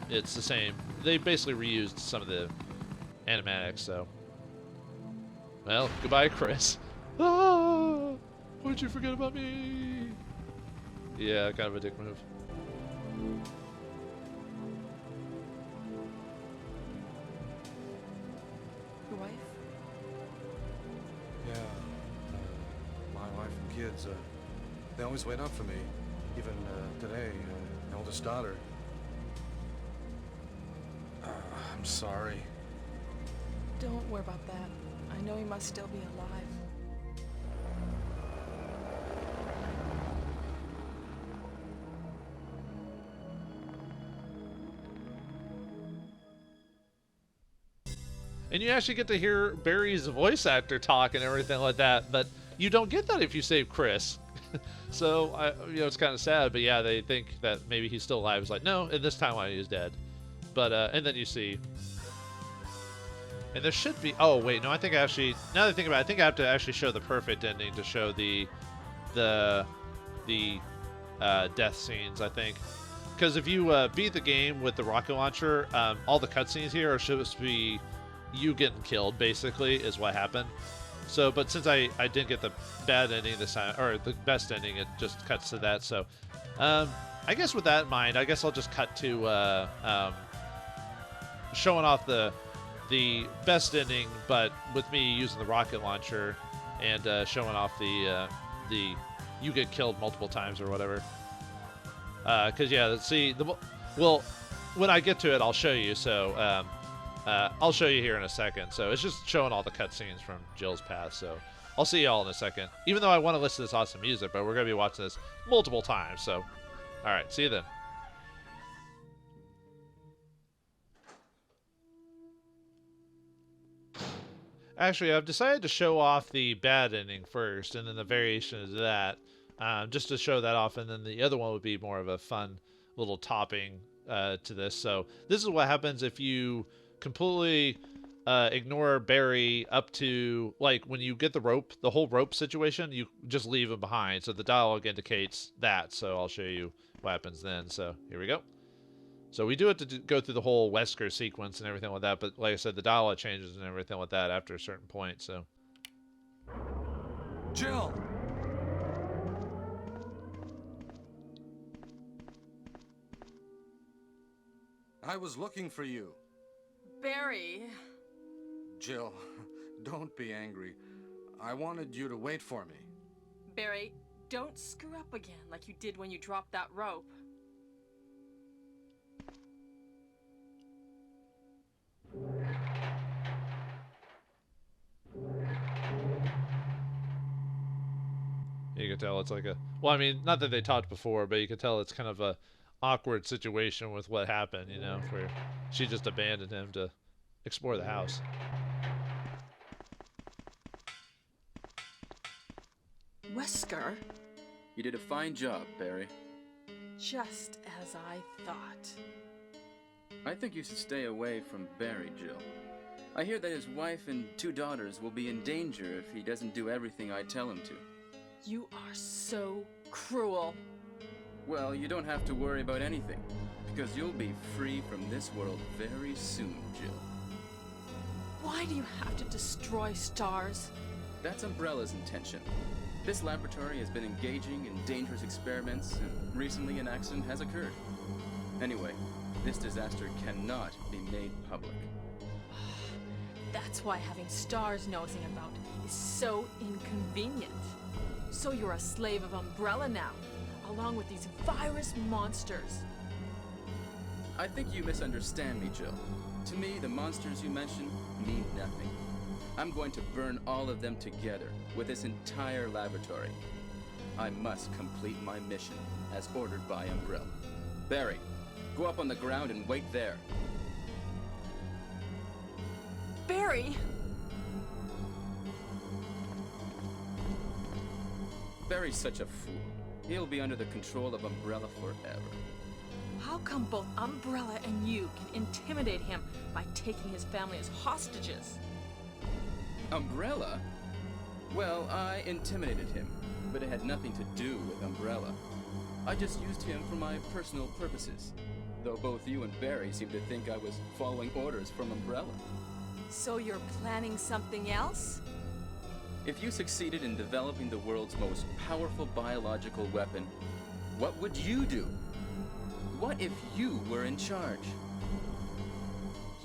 It's the same. They basically reused some of the animatics, so... Well, goodbye, Chris. Ah, why'd you forget about me? Yeah, kind of a dick move. Your wife? Yeah, my wife and kids, they always wait up for me. Even today, my oldest daughter. I'm sorry. Don't worry about that. I know he must still be alive. And you actually get to hear Barry's voice actor talk and everything like that, but you don't get that if you save Chris. So, it's kind of sad, but yeah, they think that maybe he's still alive. It's like, no, in this timeline he's dead. But, and then you see... And there should be... Oh, wait, no, I think actually... Now that I think about it, I think I have to actually show the perfect ending to show the death scenes, I think. Because if you beat the game with the rocket launcher, all the cutscenes here are supposed to be you getting killed, basically, is what happened. So, but since I didn't get the bad ending this time, or the best ending, it just cuts to that. So, I guess with that in mind, I guess I'll just cut to showing off the best ending, but with me using the rocket launcher and showing off the you get killed multiple times or whatever. Because yeah, let's see. Well, when I get to it, I'll show you. So. I'll show you here in a second. So it's just showing all the cutscenes from Jill's past. So I'll see y'all in a second. Even though I want to listen to this awesome music, but we're going to be watching this multiple times. So, all right, see you then. Actually, I've decided to show off the bad ending first, and then the variation of that, just to show that off. And then the other one would be more of a fun little topping to this. So this is what happens if you completely ignore Barry up to, like, when you get the rope, the whole rope situation, you just leave him behind. So the dialogue indicates that. So I'll show you what happens then. So here we go. So we do have to go through the whole Wesker sequence and everything like that. But like I said, the dialogue changes and everything like that after a certain point. So. Jill! I was looking for you. Barry. Jill, don't be angry. I wanted you to wait for me. Barry, don't screw up again like you did when you dropped that rope. You can tell it's like a... Well, I mean, not that they talked before, but you can tell it's kind of a awkward situation with what happened, you know, where she just abandoned him to explore the house. Wesker? You did a fine job, Barry. Just as I thought. I think you should stay away from Barry, Jill. I hear that his wife and 2 daughters will be in danger if he doesn't do everything I tell him to. You are so cruel. Well, you don't have to worry about anything, because you'll be free from this world very soon, Jill. Why do you have to destroy S.T.A.R.S? That's Umbrella's intention. This laboratory has been engaging in dangerous experiments, and recently an accident has occurred. Anyway, this disaster cannot be made public. That's why having S.T.A.R.S nosing about is so inconvenient. So you're a slave of Umbrella now, along with these virus monsters. I think you misunderstand me, Jill. To me, the monsters you mentioned mean nothing. I'm going to burn all of them together with this entire laboratory. I must complete my mission, as ordered by Umbrella. Barry, go up on the ground and wait there. Barry! Barry's such a fool. He'll be under the control of Umbrella forever. How come both Umbrella and you can intimidate him by taking his family as hostages? Umbrella? Well, I intimidated him, but it had nothing to do with Umbrella. I just used him for my personal purposes, though both you and Barry seem to think I was following orders from Umbrella. So you're planning something else? If you succeeded in developing the world's most powerful biological weapon, what would you do? What if you were in charge?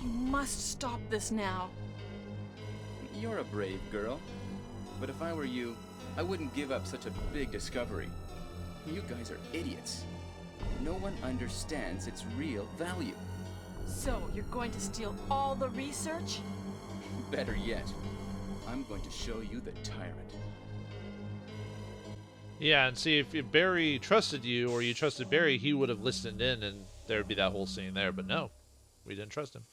You must stop this now. You're a brave girl. But if I were you, I wouldn't give up such a big discovery. You guys are idiots. No one understands its real value. So you're going to steal all the research? Better yet, I'm going to show you the Tyrant. Yeah, and see, if Barry trusted you, or you trusted Barry, he would have listened in, and there would be that whole scene there. But no, we didn't trust him.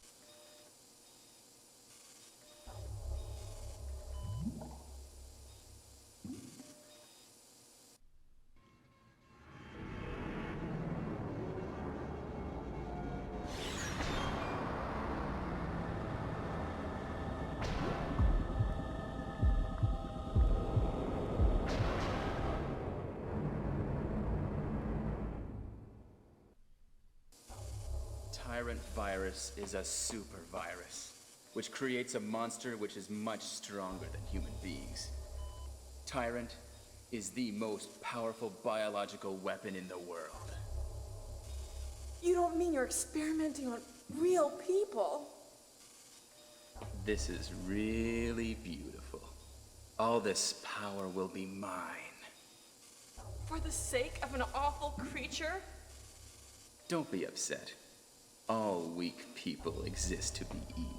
Tyrant Virus is a super virus, which creates a monster which is much stronger than human beings. Tyrant is the most powerful biological weapon in the world. You don't mean you're experimenting on real people? This is really beautiful. All this power will be mine. For the sake of an awful creature? Don't be upset. All weak people exist to be eaten.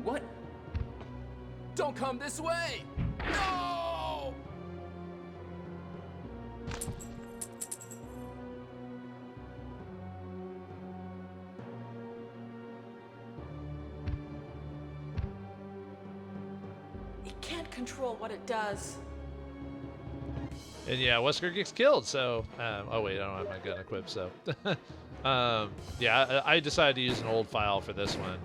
What? Don't come this way! No! It can't control what it does. And yeah, Wesker gets killed, so... oh wait, I don't have my gun equipped, so... yeah, I decided to use an old file for this one.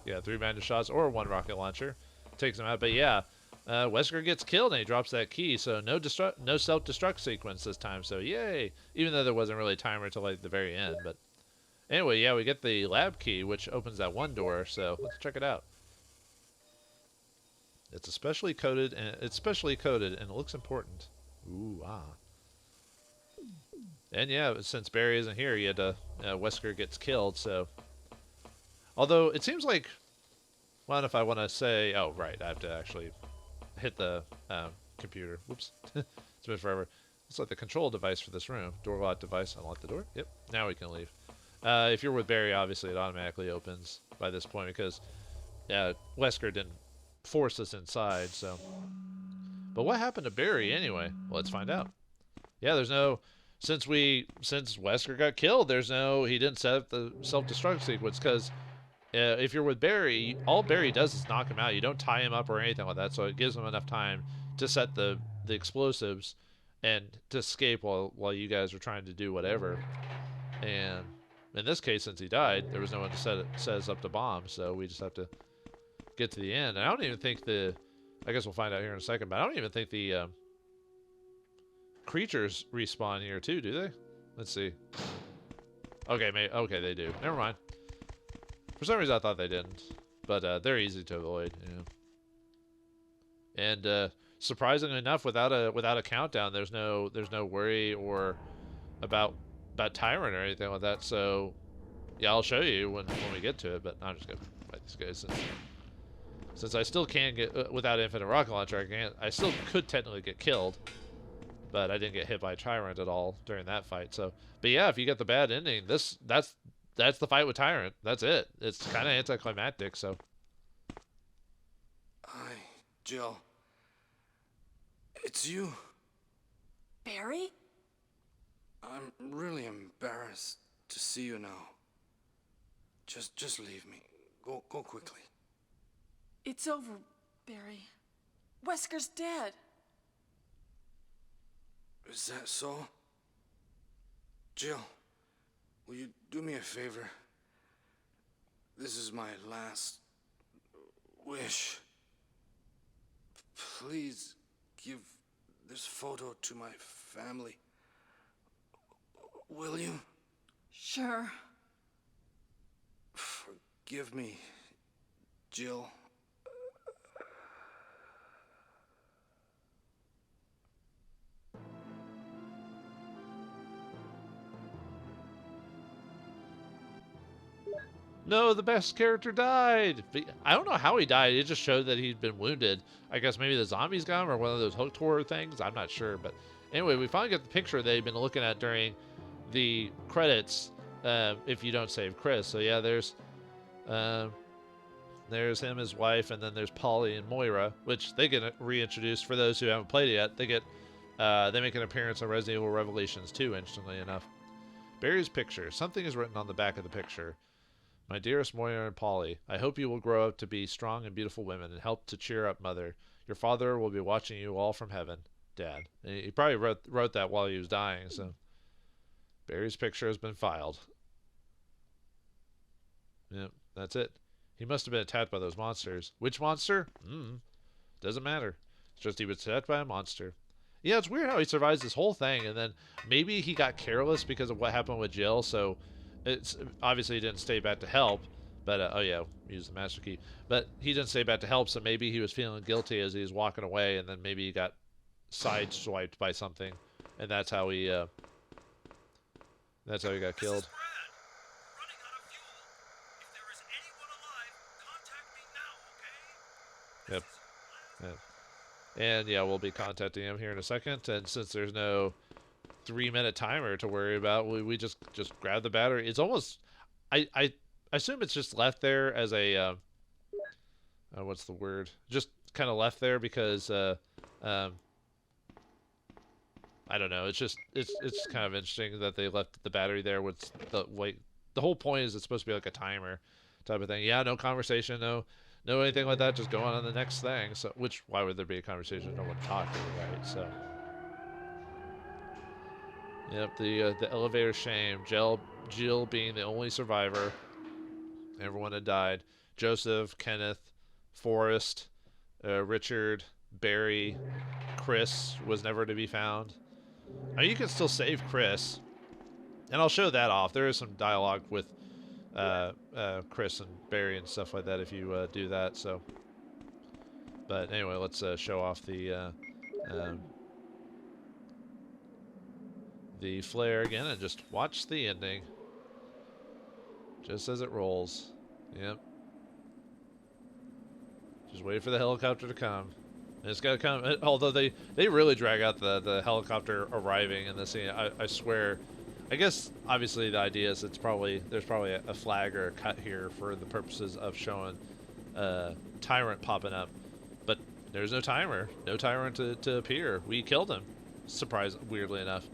Yeah, 3 magic shots or 1 rocket launcher. Takes him out, but yeah, Wesker gets killed and he drops that key, so no self-destruct sequence this time, so yay! Even though there wasn't really a timer till like the very end, but... Anyway, yeah, we get the lab key, which opens that one door, so let's check it out. It's specially coded, and it looks important. Ooh, ah. And yeah, since Barry isn't here, you had to, Wesker gets killed, so... Although, it seems like... Well, if I want to say... Oh, right, I have to actually hit the computer. Whoops. It's been forever. It's like the control device for this room. Door lock device. Unlock the door. Yep. Now we can leave. If you're with Barry, obviously, it automatically opens by this point because Wesker didn't force us inside, so... But what happened to Barry, anyway? Well, let's find out. Yeah, there's no... Since Wesker got killed, there's no... He didn't set up the self-destruct sequence, because... if you're with Barry, all Barry does is knock him out. You don't tie him up or anything like that, so it gives him enough time to set the explosives and to escape while you guys are trying to do whatever. And in this case, since he died, there was no one to set us up the bomb, so we just have to get to the end. And I don't even think I guess we'll find out here in a second, but I don't even think the creatures respawn here too, do they? Let's see. Okay, okay, they do. Never mind. For some reason, I thought they didn't, but they're easy to avoid. Yeah. And surprisingly enough, without a countdown, there's no worry or about Tyrant or anything like that. So yeah, I'll show you when we get to it. But I'm just gonna fight these guys since I still can get without infinite rocket launcher. I still could technically get killed, but I didn't get hit by Tyrant at all during that fight. So, but yeah, if you get the bad ending, that's the fight with Tyrant. That's it. It's kind of anticlimactic, so. Hi, Jill. It's you. Barry? I'm really embarrassed to see you now. Just leave me. Go quickly. It's over, Barry. Wesker's dead. Is that so? Jill, will you do me a favor? This is my last wish. Please give this photo to my family. Will you? Sure. Forgive me, Jill. No, the best character died. I don't know how he died. It just showed that he'd been wounded. I guess maybe the zombies got him or one of those hooked horror things. I'm not sure. But anyway, we finally get the picture they've been looking at during the credits, if you don't save Chris. So yeah, there's him, his wife, and then there's Polly and Moira, which they get reintroduced for those who haven't played it yet. They get They make an appearance on Resident Evil Revelations 2, interestingly enough. Barry's picture. Something is written on the back of the picture. My dearest Moira and Polly, I hope you will grow up to be strong and beautiful women and help to cheer up Mother. Your father will be watching you all from heaven. Dad. And he probably wrote that while he was dying, so. Barry's picture has been filed. Yep, that's it. He must have been attacked by those monsters. Which monster? Doesn't matter. It's just he was attacked by a monster. Yeah, it's weird how he survives this whole thing, and then maybe he got careless because of what happened with Jill, so it's obviously he didn't stay back to help, but, oh yeah, use the master key. But he didn't stay back to help, so maybe he was feeling guilty as he was walking away, and then maybe he got sideswiped by something, and that's how he got killed. Yep. And yeah, we'll be contacting him here in a second. And since there's no 3-minute timer to worry about, we just grab the battery. It's almost, I assume it's just left there as a what's the word? Just kind of left there because I don't know. It's just it's kind of interesting that they left the battery there. With the whole point is it's supposed to be like a timer type of thing. Yeah, no conversation, no anything like that, just go on the next thing. So, why would there be a conversation? No one talking, right? So, yep, the elevator shame. Jill being the only survivor. Everyone had died. Joseph, Kenneth, Forrest, Richard, Barry, Chris was never to be found. I mean, you can still save Chris, and I'll show that off. There is some dialogue with Chris and Barry and stuff like that if you do that. So, but anyway, let's show off the flare again and just watch the ending just as it rolls. Yep. Just wait for the helicopter to come. And it's got to come. Although they really drag out the helicopter arriving in the scene. I swear. I guess obviously the idea is there's probably a flag or a cut here for the purposes of showing Tyrant popping up, but there's no timer, no Tyrant to appear. We killed him, weirdly enough.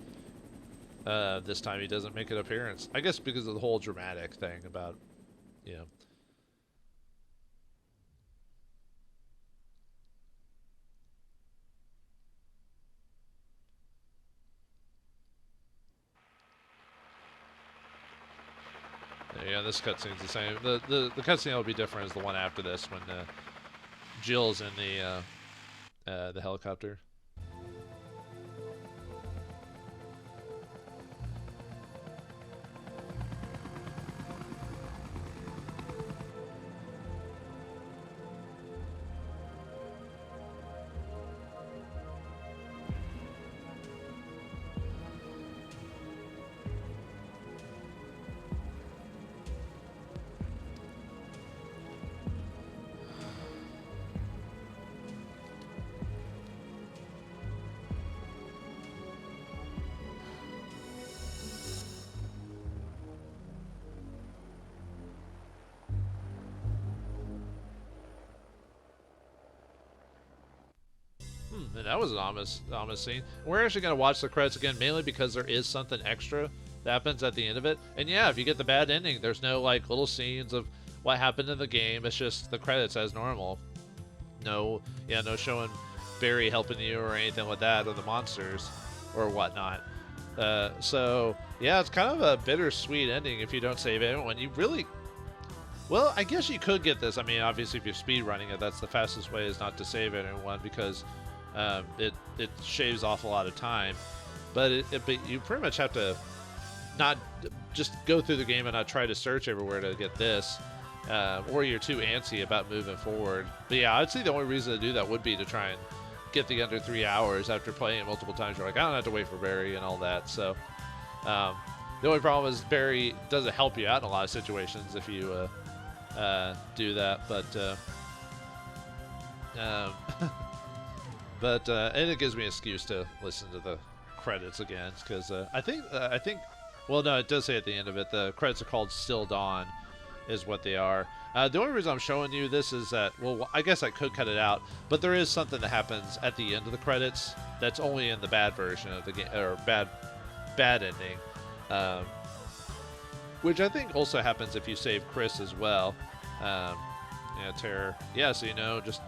This time he doesn't make an appearance. I guess because of the whole dramatic thing about, you know. Yeah, this cutscene's the same. The cutscene that will be different is the one after this when Jill's in the helicopter. And that was an ominous scene. We're actually going to watch the credits again, mainly because there is something extra that happens at the end of it. And yeah, if you get the bad ending, there's no like little scenes of what happened in the game. It's just the credits as normal. No showing Barry helping you or anything like that, or the monsters or whatnot. So yeah, it's kind of a bittersweet ending if you don't save it. When you really, well, I guess you could get this. I mean, obviously, if you're speedrunning it, that's the fastest way is not to save it in one because it shaves off a lot of time. But you pretty much have to not just go through the game and not try to search everywhere to get this, or you're too antsy about moving forward. But yeah, I'd say the only reason to do that would be to try and get the under 3 hours after playing it multiple times. You're like, I don't have to wait for Barry and all that. So the only problem is Barry doesn't help you out in a lot of situations if you do that. But and it gives me an excuse to listen to the credits again because I think well, no, it does say at the end of it the credits are called Still Dawn, is what they are. The only reason I'm showing you this is that, well, I guess I could cut it out, but there is something that happens at the end of the credits that's only in the bad version of the game, or bad ending, which I think also happens if you save Chris as well. Yeah, terror. Yeah, so just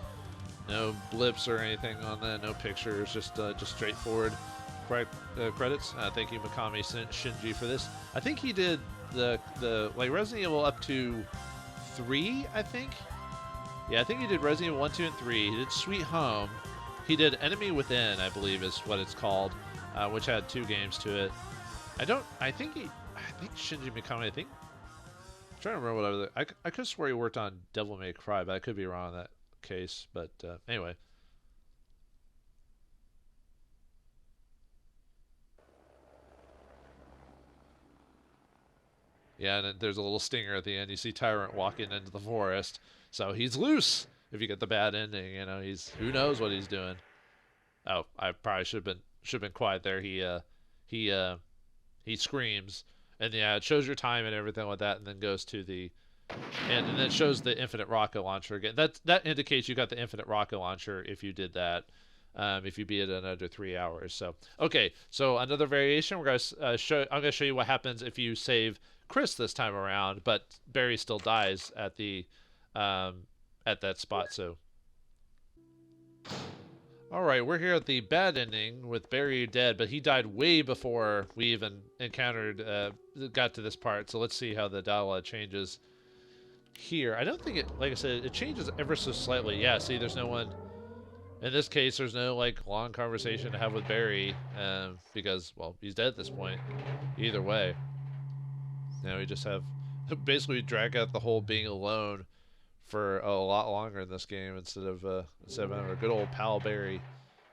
no blips or anything on that, no pictures, just straightforward credits. Thank you, Mikami Shinji, for this. I think he did the like Resident Evil up to 3, I think. Yeah, I think he did Resident Evil 1, 2, and 3. He did Sweet Home. He did Enemy Within, I believe is what it's called, which had 2 games to it. I think Shinji Mikami, I'm trying to remember what other. I could have swore he worked on Devil May Cry, but I could be wrong in that case. But anyway. Yeah, and then there's a little stinger at the end. You see Tyrant walking into the forest, so he's loose. If you get the bad ending, he's, who knows what he's doing. Oh, I probably should have been quiet there. He screams, and yeah, it shows your time and everything like that, and then goes to the, and then it shows the infinite rocket launcher again. That indicates you got the infinite rocket launcher if you did that. If you beat it in under 3 hours. So okay, so another variation. We're gonna I'm gonna show you what happens if you save Chris this time around, but Barry still dies at the at that spot. So all right, we're here at the bad ending with Barry dead, but he died way before we even got to this part. So let's see how the dialogue changes here. I don't think it, like I said, it changes ever so slightly. Yeah, see, there's no one. In this case, there's no like long conversation to have with Barry because, well, he's dead at this point. Either way, now we just have basically drag out the whole being alone for a lot longer in this game instead of having a good old pal Barry.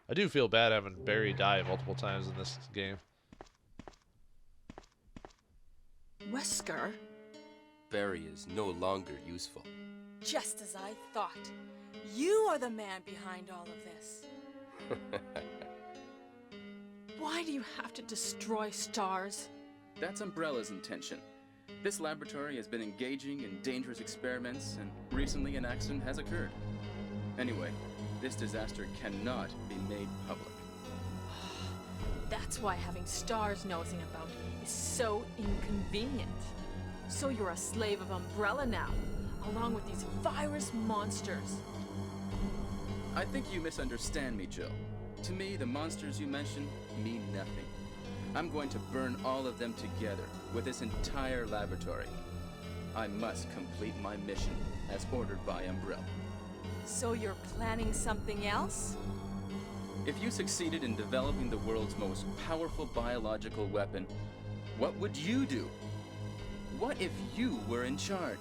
I do feel bad having Barry die multiple times in this game. Wesker? Barry is no longer useful. Just as I thought. You are the man behind all of this. Why do you have to destroy S.T.A.R.S? That's Umbrella's intention. This laboratory has been engaging in dangerous experiments, and recently an accident has occurred. Anyway, this disaster cannot be made public. That's why having S.T.A.R.S nosing about is so inconvenient. So you're a slave of Umbrella now, along with these virus monsters. I think you misunderstand me, Jill. To me, the monsters you mention mean nothing. I'm going to burn all of them together with this entire laboratory. I must complete my mission as ordered by Umbrella. So you're planning something else? If you succeeded in developing the world's most powerful biological weapon, what would you do? What if you were in charge?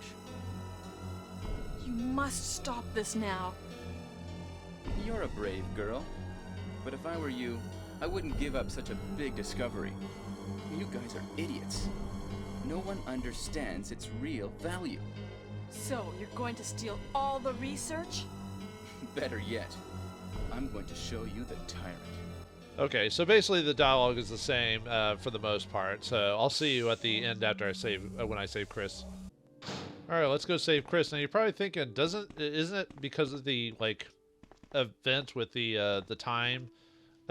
You must stop this now. You're a brave girl. But if I were you, I wouldn't give up such a big discovery. You guys are idiots. No one understands its real value. So you're going to steal all the research? Better yet, I'm going to show you the Tyrant. Okay, so basically the dialogue is the same for the most part. So I'll see you at the end after I save when I save Chris. All right, let's go save Chris. Now you're probably thinking, isn't it because of the like event with the time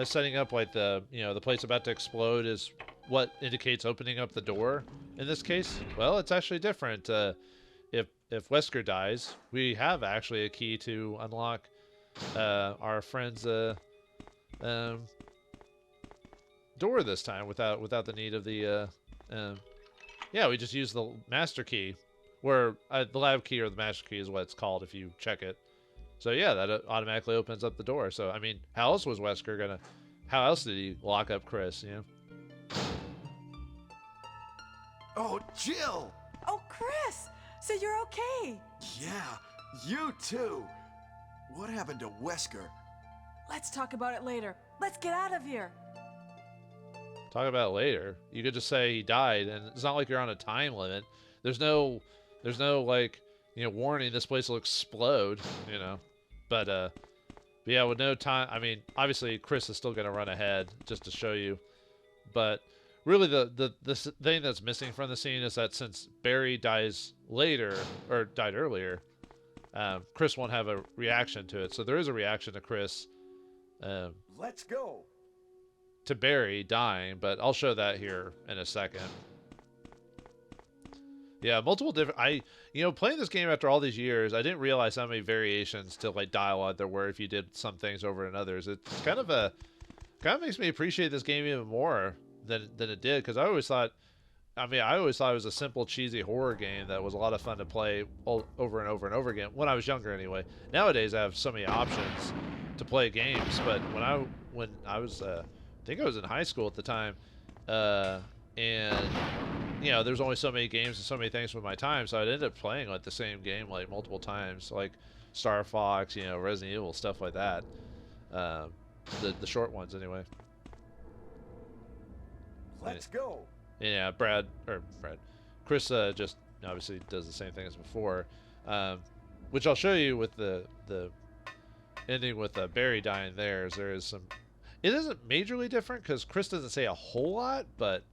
setting up, like the the place about to explode is what indicates opening up the door in this case? Well, it's actually different. If Wesker dies, we have actually a key to unlock our friend's door this time without the need of the yeah, we just use the master key, where the lab key or the master key is what it's called if you check it. So yeah, that automatically opens up the door. So I mean, how else was Wesker gonna? How else did he lock up Chris? Oh, Jill! Oh, Chris! So you're okay? Yeah, you too. What happened to Wesker? Let's talk about it later. Let's get out of here. Talk about it later. You could just say he died, and it's not like you're on a time limit. There's no like warning. This place will explode. But yeah, with no time. I mean, obviously Chris is still gonna run ahead just to show you, but really the thing that's missing from the scene is that since Barry dies later or died earlier, Chris won't have a reaction to it. So there is a reaction to Chris. Let's go. To Barry dying, but I'll show that here in a second. Yeah, multiple different. Playing this game after all these years, I didn't realize how many variations to like dialogue there were if you did some things over and others. It's kind of makes me appreciate this game even more than it did, because I always thought it was a simple, cheesy horror game that was a lot of fun to play over and over and over again when I was younger. Anyway, nowadays I have so many options to play games, but when I was I think I was in high school at the time, and there's only so many games and so many things with my time, so I'd end up playing like the same game like multiple times, like Star Fox, Resident Evil, stuff like that. The short ones anyway. Let's go. Yeah, Chris just obviously does the same thing as before, which I'll show you with the ending with Barry dying. There is some. It isn't majorly different because Chris doesn't say a whole lot, but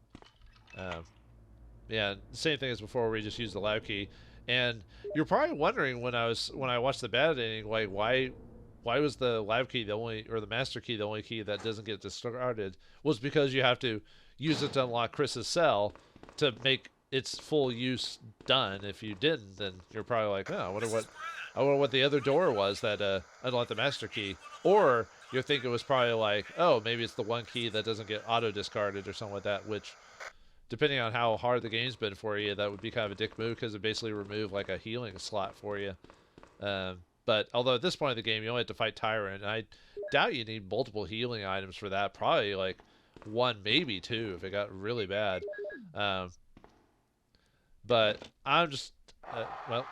yeah, same thing as before. We just use the loud key, and you're probably wondering when I watched the bad ending, like why was the live key the master key the only key that doesn't get discarded? Was because you have to use it to unlock Chris's cell to make its full use done. If you didn't, then you're probably like, oh, I wonder what the other door was that unlocked the master key. Or you think it was probably like, oh, maybe it's the one key that doesn't get auto discarded or something like that, which, depending on how hard the game's been for you, that would be kind of a dick move because it basically removed like a healing slot for you. But although at this point in the game, you only have to fight Tyrant, and I doubt you need multiple healing items for that. Probably like one, maybe two, if it got really bad. But I'm just, well.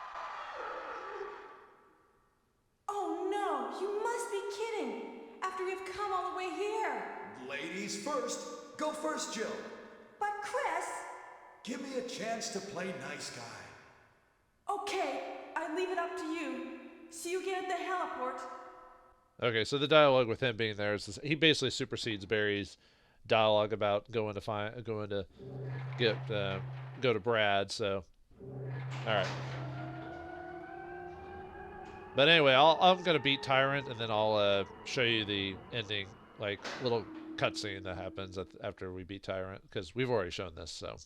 Oh no, you must be kidding. After we've come all the way here. Ladies first. Go first, Jill. But Chris. Give me a chance to play nice guy. Okay, I leave it up to you. See you again at the heliport. Okay, so the dialogue with him being there is he basically supersedes Barry's dialogue about go to Brad. So, all right. But anyway, I'm gonna beat Tyrant, and then I'll show you the ending, like little cutscene that happens after we beat Tyrant, because we've already shown this. So.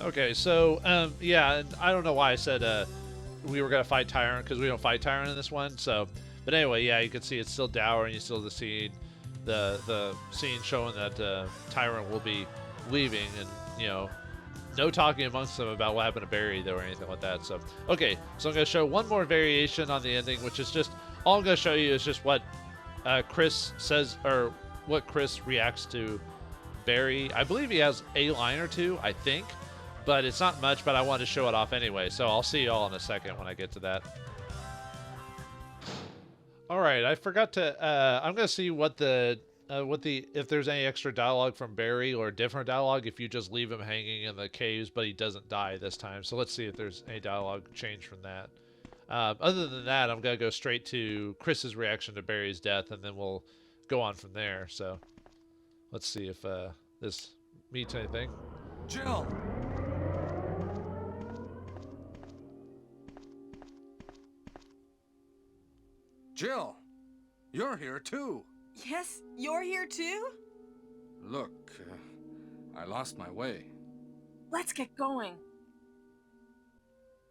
Okay, so, yeah, and I don't know why I said we were going to fight Tyrant, because we don't fight Tyrant in this one, so, but anyway, yeah, you can see it's still Dower, and you still see the scene showing that Tyrant will be leaving, and, no talking amongst them about what happened to Barry, though, or anything like that, so, okay, so I'm going to show one more variation on the ending, which is just, all I'm going to show you is just what Chris says, or what Chris reacts to Barry. I believe he has a line or two, I think. But it's not much, but I wanted to show it off anyway, so I'll see you all in a second when I get to that. All right, I forgot to. I'm gonna see what if there's any extra dialogue from Barry or different dialogue if you just leave him hanging in the caves, but he doesn't die this time. So let's see if there's any dialogue change from that. Other than that, I'm gonna go straight to Chris's reaction to Barry's death, and then we'll go on from there. So let's see if this meets anything. Jill. Jill, you're here too. Yes, you're here too? Look, I lost my way. Let's get going.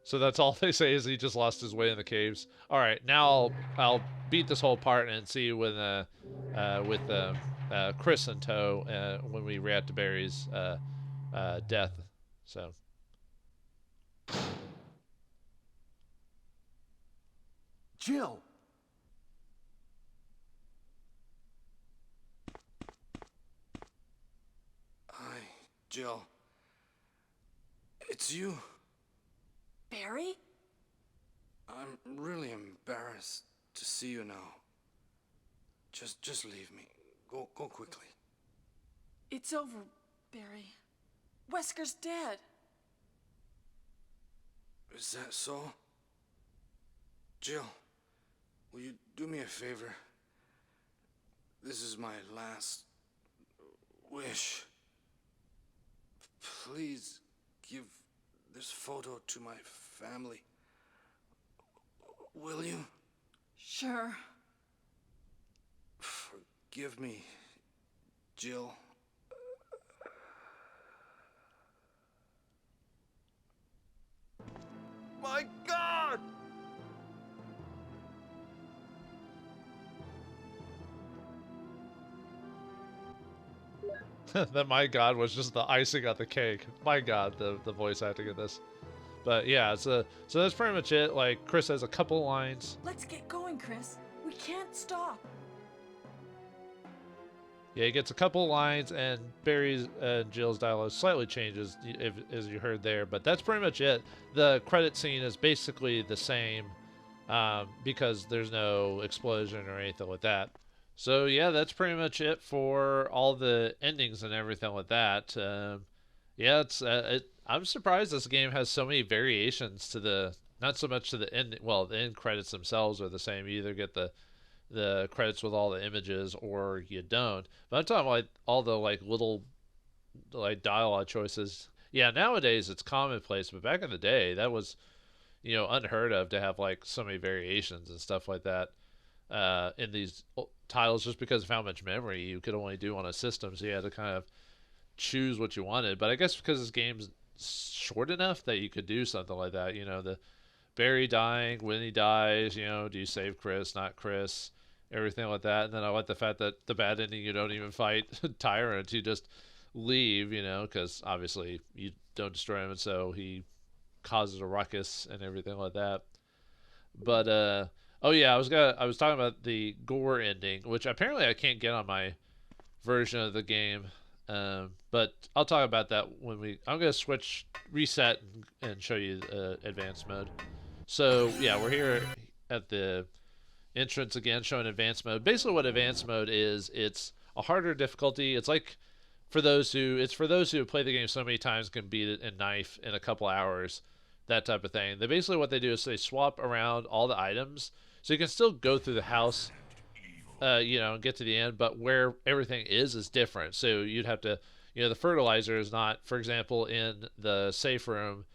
So that's all they say is he just lost his way in the caves. All right, now I'll beat this whole part and see you when with Chris in tow when we react to Barry's death. So. Jill! Hi, Jill. It's you. Barry? I'm really embarrassed to see you now. Just leave me. Go quickly. It's over, Barry. Wesker's dead. Is that so? Jill, will you do me a favor? This is my last wish. Please give this photo to my family. Will you? Sure. Forgive me, Jill. My God! That my God was just the icing on the cake. My God, the voice acting in this. But yeah, so that's pretty much it. Like, Chris has a couple lines. Let's get going, Chris. We can't stop. Yeah, he gets a couple lines, and Barry's and Jill's dialogue slightly changes, as you heard there. But that's pretty much it. The credit scene is basically the same because there's no explosion or anything like that. So yeah, that's pretty much it for all the endings and everything like that. Yeah, I'm surprised this game has so many variations to the, not so much to the end. Well, the end credits themselves are the same. You either get the credits with all the images or you don't. But I'm talking like all the like little like dialogue choices. Yeah, nowadays it's commonplace, but back in the day that was, you know, unheard of to have like so many variations and stuff like that in these titles, just because of how much memory you could only do on a system. So you had to kind of choose what you wanted. But I guess because this game's short enough that you could do something like that. You know, the Barry dying, when he dies, you know, do you save Chris, not Chris, everything like that. And then I like the fact that the bad ending, you don't even fight Tyrant, you just leave, you know, because obviously you don't destroy him, and so he causes a ruckus and everything like that. But oh yeah, I was talking about the Gore ending, which apparently I can't get on my version of the game. But I'll talk about that when I'm gonna reset and show you advanced mode. So yeah, we're here at the entrance again, showing advanced mode. Basically, what advanced mode is, it's a harder difficulty. It's like for those who play the game so many times, can beat it in knife in a couple hours, that type of thing. Basically what they do is they swap around all the items, so you can still go through the house, you know, and get to the end, but where everything is different. So you'd have to, you know, the fertilizer is not, for example, in the safe room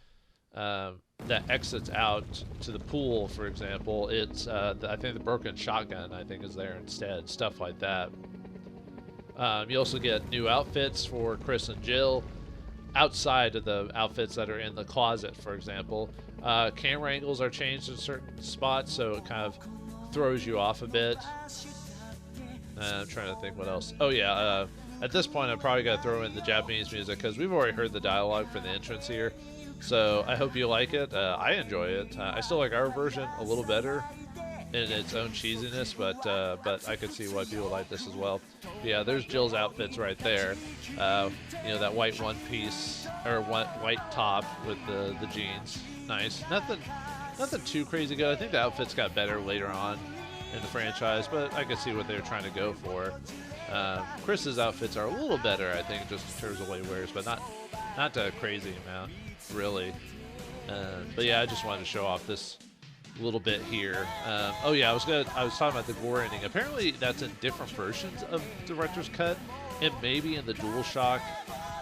that exits out to the pool, for example. It's I think the broken shotgun, I think, is there instead, stuff like that. You also get new outfits for Chris and Jill outside of the outfits that are in the closet, for example. Camera angles are changed in certain spots, so it kind of throws you off a bit. I'm trying to think what else. Oh yeah, at this point I'm probably going to throw in the Japanese music, because we've already heard the dialogue for the entrance here. So I hope you like it. I enjoy it. I still like our version a little better in its own cheesiness, but I could see why people like this as well. Yeah, there's Jill's outfits right there. You know, that white one piece or white top with the jeans. Nice. Nothing too crazy good. I think the outfits got better later on in the franchise, but I could see what they were trying to go for. Chris's outfits are a little better, I think, just in terms of what he wears, but not a crazy amount, really. But yeah, I just wanted to show off this little bit here. Oh yeah, I was talking about the Gore ending. Apparently that's in different versions of Director's Cut, and maybe in the DualShock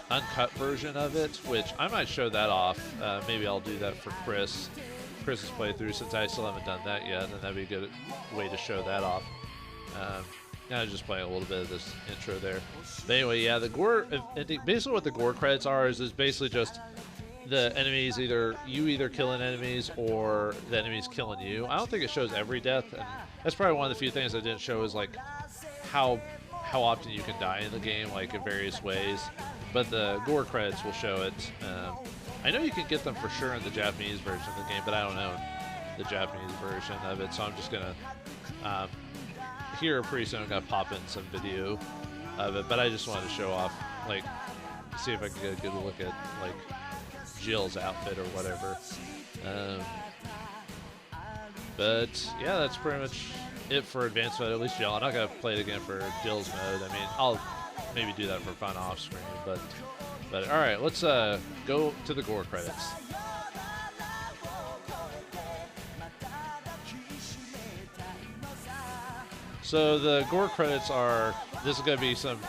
uncut version of it, which I might show that off. Maybe I'll do that for Chris's playthrough, since I still haven't done that yet, and that'd be a good way to show that off. Now I'm just playing a little bit of this intro there. But anyway, yeah, the Gore ending, basically what the Gore credits are is basically just the enemies either killing enemies or the enemies killing you. I don't think it shows every death, and that's probably one of the few things I didn't show is like how often you can die in the game, like in various ways. But the Gore credits will show it. I know you can get them for sure in the Japanese version of the game, but I don't know the Japanese version of it, so I'm just gonna here pretty soon I'm gonna pop in some video of it. But I just wanted to show off, like, see if I can get a good look at like Jill's outfit or whatever. But yeah, that's pretty much it for advanced mode, at least Jill. I'm not gonna play it again for Jill's mode. I mean, I'll maybe do that for fun off screen, but all right, let's go to the Gore credits. So the Gore credits are, this is gonna be some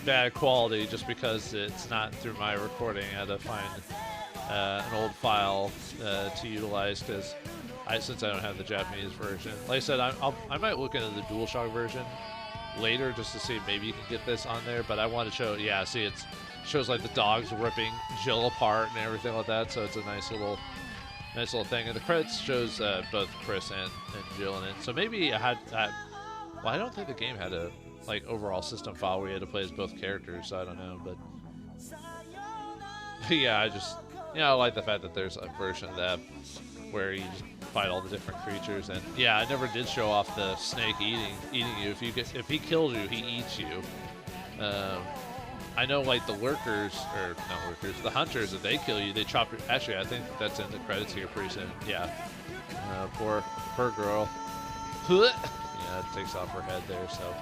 bad quality just because it's not through my recording. I had to find an old file to utilize because since I don't have the Japanese version. Like I said, I might look into the DualShock version later just to see if maybe you can get this on there. But I want to show, yeah, see, it shows like the dogs ripping Jill apart and everything like that. So it's a nice little thing. And the credits shows both Chris and Jill in it. So maybe I had well, I don't think the game had a like overall system file where you had to play as both characters. So I don't know, but yeah, I just I like the fact that there's a version of that where you just fight all the different creatures. And yeah, I never did show off the snake eating you. If he kills you, he eats you. I know like the lurkers, or not lurkers, the hunters, if they kill you, they chop your, actually I think that's in the credits here pretty soon. Yeah. Poor girl. Yeah, it takes off her head there, so.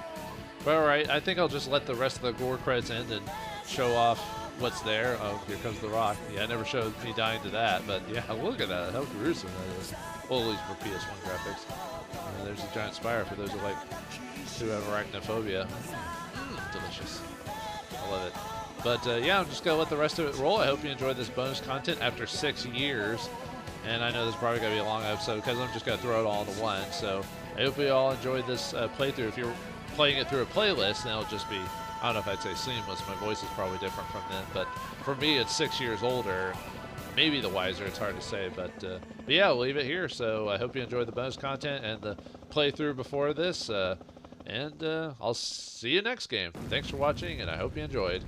But alright, I think I'll just let the rest of the Gore credits end and show off what's there. Oh, here comes the rock. Yeah, I never showed me dying to that, but yeah, look at that. How gruesome that is. Well, at least for PS1 graphics. There's a giant spire for those who have arachnophobia. Delicious. I love it. But yeah, I'm just going to let the rest of it roll. I hope you enjoyed this bonus content after 6 years. And I know this is probably going to be a long episode because I'm just going to throw it all into one. So I hope you all enjoyed this playthrough. If you're playing it through a playlist, then it'll just be, I don't know if I'd say seamless. My voice is probably different from then. But for me, it's 6 years older. Maybe the wiser, it's hard to say. But yeah, we'll leave it here. So I hope you enjoyed the bonus content and the playthrough before this. And I'll see you next game. Thanks for watching, and I hope you enjoyed.